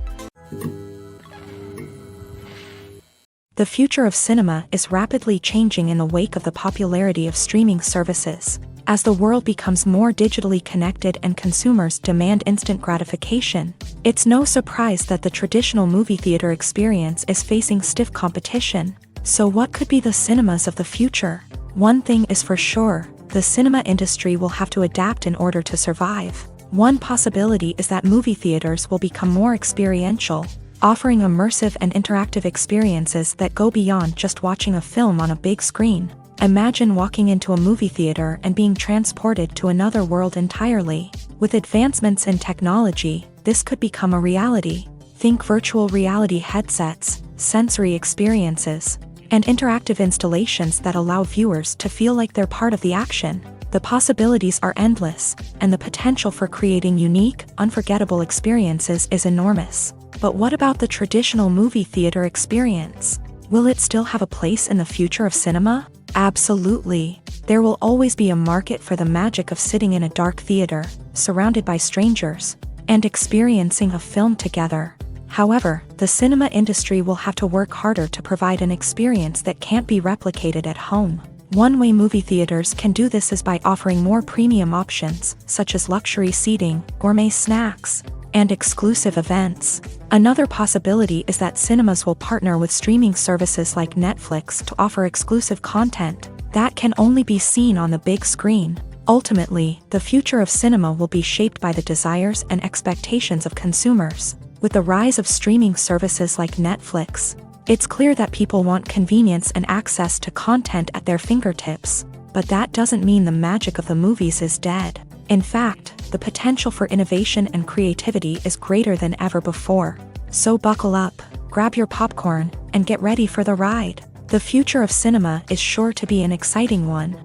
The future of cinema is rapidly changing in the wake of the popularity of streaming services. As the world becomes more digitally connected and consumers demand instant gratification, it's no surprise that the traditional movie theater experience is facing stiff competition. So what could be the cinemas of the future? One thing is for sure: the cinema industry will have to adapt in order to survive. One possibility is that movie theaters will become more experiential, offering immersive and interactive experiences that go beyond just watching a film on a big screen. Imagine walking into a movie theater and being transported to another world entirely. With advancements in technology, this could become a reality. Think virtual reality headsets, sensory experiences, and interactive installations that allow viewers to feel like they're part of the action. The possibilities are endless, and the potential for creating unique, unforgettable experiences is enormous. But what about the traditional movie theater experience? Will it still have a place in the future of cinema? Absolutely. There will always be a market for the magic of sitting in a dark theater, surrounded by strangers, and experiencing a film together. However, the cinema industry will have to work harder to provide an experience that can't be replicated at home. One way movie theaters can do this is by offering more premium options, such as luxury seating, gourmet snacks, and exclusive events. Another possibility is that cinemas will partner with streaming services like Netflix to offer exclusive content that can only be seen on the big screen. Ultimately, the future of cinema will be shaped by the desires and expectations of consumers. With the rise of streaming services like Netflix, it's clear that people want convenience and access to content at their fingertips. But that doesn't mean the magic of the movies is dead. In fact, the potential for innovation and creativity is greater than ever before. So buckle up, grab your popcorn, and get ready for the ride. The future of cinema is sure to be an exciting one.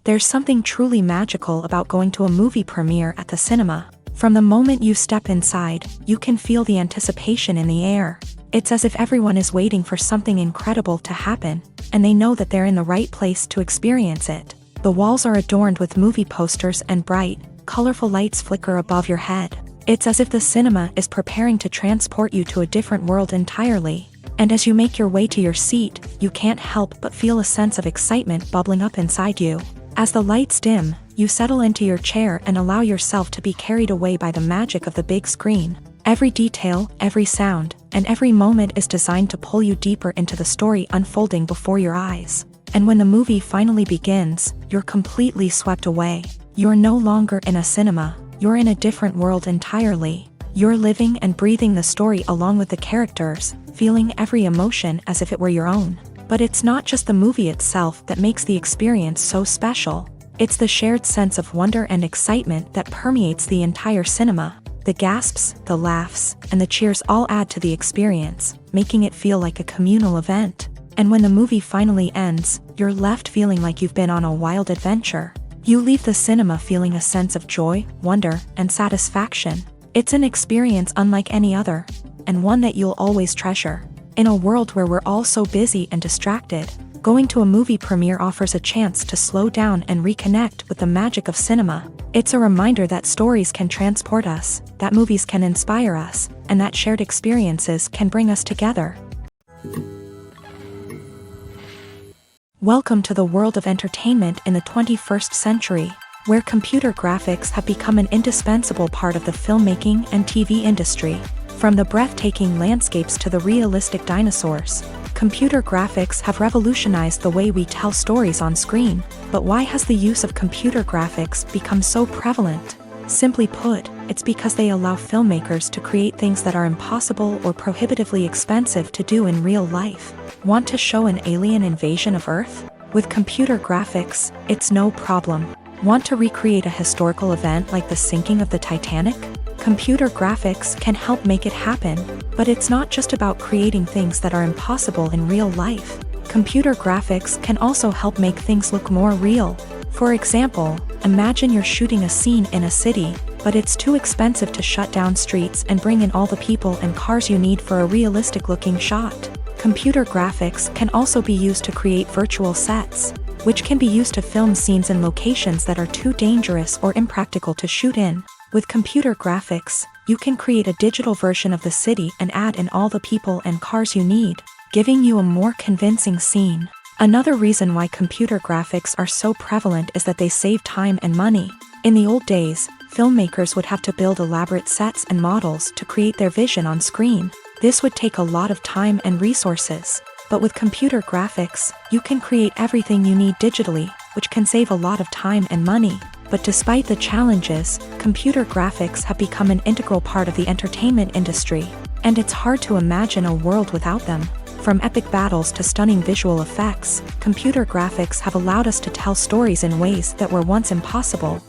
There's something truly magical about going to a movie premiere at the cinema. From the moment you step inside, you can feel the anticipation in the air. It's as if everyone is waiting for something incredible to happen, and they know that they're in the right place to experience it. The walls are adorned with movie posters and bright, colorful lights flicker above your head. It's as if the cinema is preparing to transport you to a different world entirely. And as you make your way to your seat, you can't help but feel a sense of excitement bubbling up inside you. As the lights dim, you settle into your chair and allow yourself to be carried away by the magic of the big screen. Every detail, every sound, and every moment is designed to pull you deeper into the story unfolding before your eyes. And when the movie finally begins, you're completely swept away. You're no longer in a cinema, you're in a different world entirely. You're living and breathing the story along with the characters, feeling every emotion as if it were your own. But it's not just the movie itself that makes the experience so special. It's the shared sense of wonder and excitement that permeates the entire cinema. The gasps, the laughs, and the cheers all add to the experience, making it feel like a communal event. And when the movie finally ends, you're left feeling like you've been on a wild adventure. You leave the cinema feeling a sense of joy, wonder, and satisfaction. It's an experience unlike any other, and one that you'll always treasure. In a world where we're all so busy and distracted, going to a movie premiere offers a chance to slow down and reconnect with the magic of cinema. It's a reminder that stories can transport us, that movies can inspire us, and that shared experiences can bring us together. Welcome to the world of entertainment in the 21st century, where computer graphics have become an indispensable part of the filmmaking and TV industry. From the breathtaking landscapes to the realistic dinosaurs, computer graphics have revolutionized the way we tell stories on screen. But why has the use of computer graphics become so prevalent? Simply put, it's because they allow filmmakers to create things that are impossible or prohibitively expensive to do in real life. Want to show an alien invasion of Earth? With computer graphics, it's no problem. Want to recreate a historical event like the sinking of the Titanic? Computer graphics can help make it happen. But it's not just about creating things that are impossible in real life. Computer graphics can also help make things look more real. For example, imagine you're shooting a scene in a city, but it's too expensive to shut down streets and bring in all the people and cars you need for a realistic-looking shot. Computer graphics can also be used to create virtual sets, which can be used to film scenes in locations that are too dangerous or impractical to shoot in. With computer graphics, you can create a digital version of the city and add in all the people and cars you need, giving you a more convincing scene. Another reason why computer graphics are so prevalent is that they save time and money. In the old days, filmmakers would have to build elaborate sets and models to create their vision on screen. This would take a lot of time and resources. But with computer graphics, you can create everything you need digitally, which can save a lot of time and money. But despite the challenges, computer graphics have become an integral part of the entertainment industry, and it's hard to imagine a world without them. From epic battles to stunning visual effects, computer graphics have allowed us to tell stories in ways that were once impossible.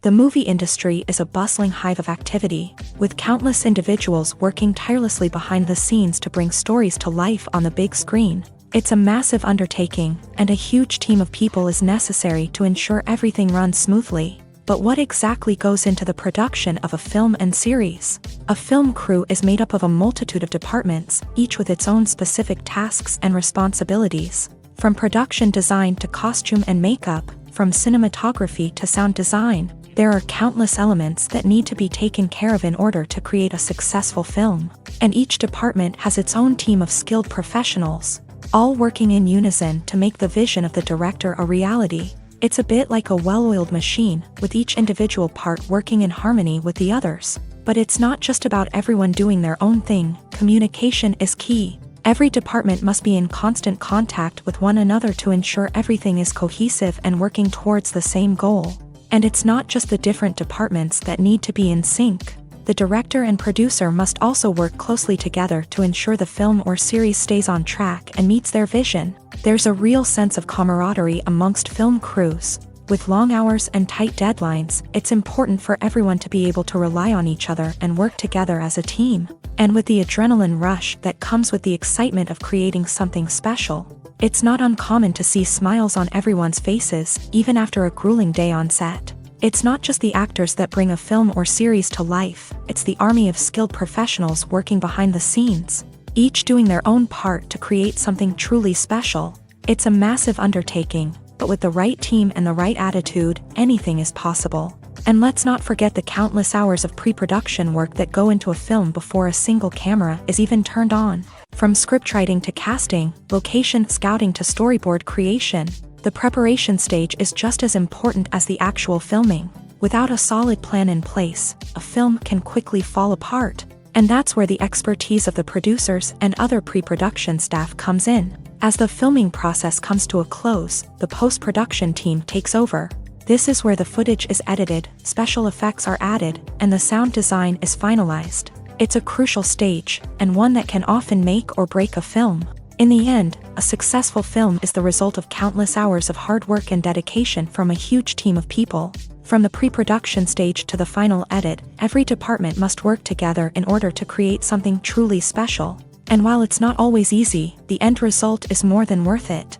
The movie industry is a bustling hive of activity, with countless individuals working tirelessly behind the scenes to bring stories to life on the big screen. It's a massive undertaking, and a huge team of people is necessary to ensure everything runs smoothly. But what exactly goes into the production of a film and series? A film crew is made up of a multitude of departments, each with its own specific tasks and responsibilities. From production design to costume and makeup, from cinematography to sound design, there are countless elements that need to be taken care of in order to create a successful film. And each department has its own team of skilled professionals, all working in unison to make the vision of the director a reality. It's a bit like a well-oiled machine, with each individual part working in harmony with the others. But it's not just about everyone doing their own thing. Communication is key. Every department must be in constant contact with one another to ensure everything is cohesive and working towards the same goal. And it's not just the different departments that need to be in sync. The director and producer must also work closely together to ensure the film or series stays on track and meets their vision. There's a real sense of camaraderie amongst film crews. With long hours and tight deadlines, it's important for everyone to be able to rely on each other and work together as a team. And with the adrenaline rush that comes with the excitement of creating something special, It's not uncommon to see smiles on everyone's faces, even after a grueling day on set. It's not just the actors that bring a film or series to life, it's the army of skilled professionals working behind the scenes, each doing their own part to create something truly special. It's a massive undertaking, but with the right team and the right attitude, anything is possible. And let's not forget the countless hours of pre-production work that go into a film before a single camera is even turned on. From scriptwriting to casting, location scouting to storyboard creation, the preparation stage is just as important as the actual filming. Without a solid plan in place, a film can quickly fall apart. And that's where the expertise of the producers and other pre-production staff comes in. As the filming process comes to a close, the post-production team takes over. This is where the footage is edited, special effects are added, and the sound design is finalized. It's a crucial stage, and one that can often make or break a film. In the end, a successful film is the result of countless hours of hard work and dedication from a huge team of people. From the pre-production stage to the final edit, every department must work together in order to create something truly special. And while it's not always easy, the end result is more than worth it.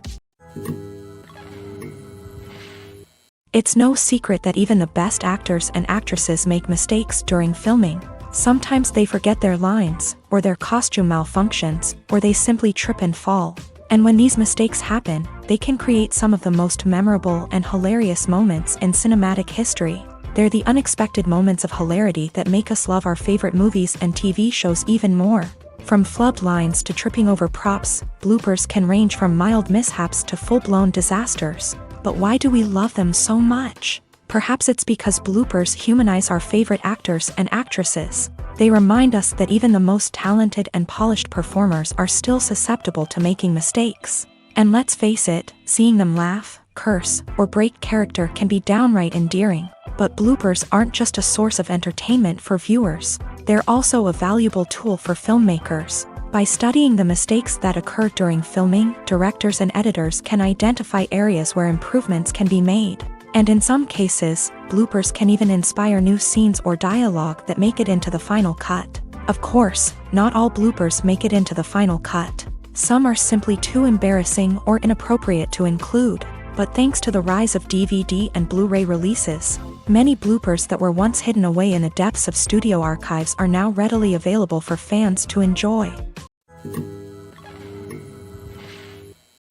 It's no secret that even the best actors and actresses make mistakes during filming. Sometimes they forget their lines, or their costume malfunctions, or they simply trip and fall. And when these mistakes happen, they can create some of the most memorable and hilarious moments in cinematic history. They're the unexpected moments of hilarity that make us love our favorite movies and TV shows even more. From flubbed lines to tripping over props, bloopers can range from mild mishaps to full-blown disasters. But why do we love them so much? Perhaps it's because bloopers humanize our favorite actors and actresses. They remind us that even the most talented and polished performers are still susceptible to making mistakes. And let's face it, seeing them laugh, curse, or break character can be downright endearing. But bloopers aren't just a source of entertainment for viewers. They're also a valuable tool for filmmakers. By studying the mistakes that occur during filming, directors and editors can identify areas where improvements can be made. And in some cases, bloopers can even inspire new scenes or dialogue that make it into the final cut. Of course, not all bloopers make it into the final cut. Some are simply too embarrassing or inappropriate to include. But thanks to the rise of DVD and Blu-ray releases, many bloopers that were once hidden away in the depths of studio archives are now readily available for fans to enjoy.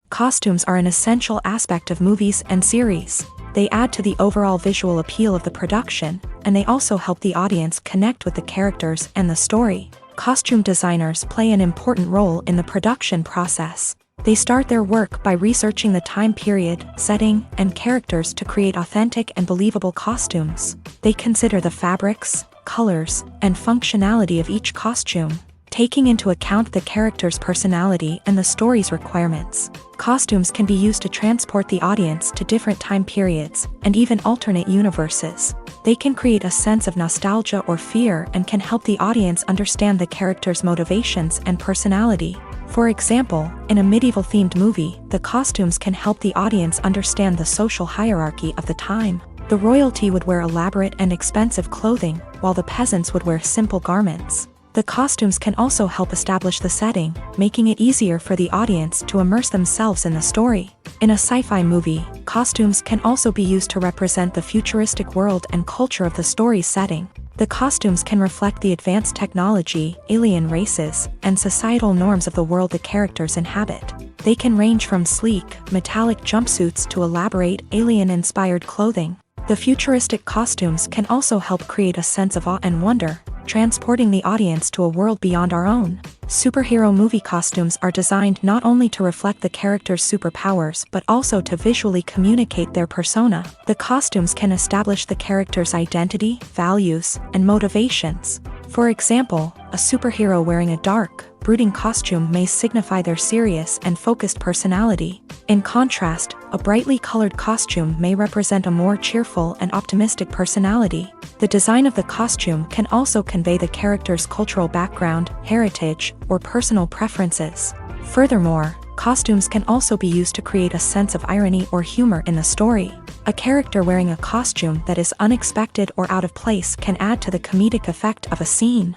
Costumes are an essential aspect of movies and series. They add to the overall visual appeal of the production, and they also help the audience connect with the characters and the story. Costume designers play an important role in the production process. They start their work by researching the time period, setting, and characters to create authentic and believable costumes. They consider the fabrics, colors, and functionality of each costume, taking into account the character's personality and the story's requirements. Costumes can be used to transport the audience to different time periods, and even alternate universes. They can create a sense of nostalgia or fear and can help the audience understand the character's motivations and personality. For example, in a medieval-themed movie, the costumes can help the audience understand the social hierarchy of the time. The royalty would wear elaborate and expensive clothing, while the peasants would wear simple garments. The costumes can also help establish the setting, making it easier for the audience to immerse themselves in the story. In a sci-fi movie, costumes can also be used to represent the futuristic world and culture of the story's setting. The costumes can reflect the advanced technology, alien races, and societal norms of the world the characters inhabit. They can range from sleek, metallic jumpsuits to elaborate, alien-inspired clothing. The futuristic costumes can also help create a sense of awe and wonder, transporting the audience to a world beyond our own. Superhero movie costumes are designed not only to reflect the character's superpowers but also to visually communicate their persona. The costumes can establish the character's identity, values, and motivations. For example, a superhero wearing a dark, brooding costume may signify their serious and focused personality. In contrast, a brightly colored costume may represent a more cheerful and optimistic personality. The design of the costume can also convey the character's cultural background, heritage, or personal preferences. Furthermore, costumes can also be used to create a sense of irony or humor in the story. A character wearing a costume that is unexpected or out of place can add to the comedic effect of a scene.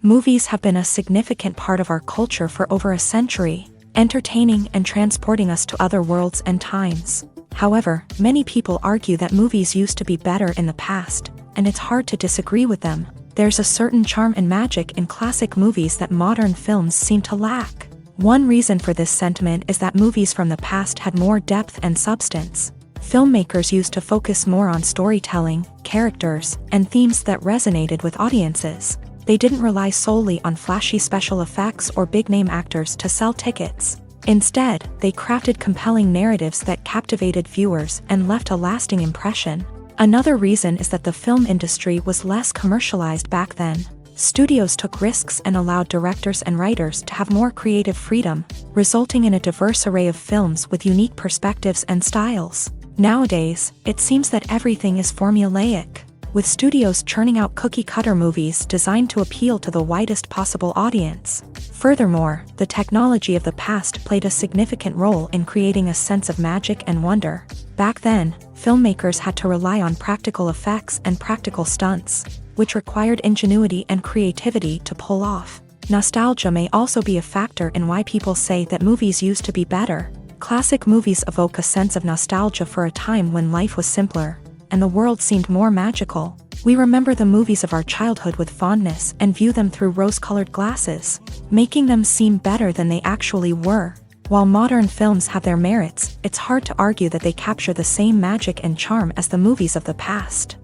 Movies have been a significant part of our culture for over a century, entertaining and transporting us to other worlds and times. However, many people argue that movies used to be better in the past, and it's hard to disagree with them. There's a certain charm and magic in classic movies that modern films seem to lack. One reason for this sentiment is that movies from the past had more depth and substance. Filmmakers used to focus more on storytelling, characters, and themes that resonated with audiences. They didn't rely solely on flashy special effects or big-name actors to sell tickets. Instead, they crafted compelling narratives that captivated viewers and left a lasting impression. Another reason is that the film industry was less commercialized back then. Studios took risks and allowed directors and writers to have more creative freedom, resulting in a diverse array of films with unique perspectives and styles. Nowadays, it seems that everything is formulaic, with studios churning out cookie-cutter movies designed to appeal to the widest possible audience. Furthermore, the technology of the past played a significant role in creating a sense of magic and wonder. Back then, filmmakers had to rely on practical effects and practical stunts, which required ingenuity and creativity to pull off. Nostalgia may also be a factor in why people say that movies used to be better. Classic movies evoke a sense of nostalgia for a time when life was simpler, and the world seemed more magical. We remember the movies of our childhood with fondness and view them through rose-colored glasses, making them seem better than they actually were. While modern films have their merits, it's hard to argue that they capture the same magic and charm as the movies of the past.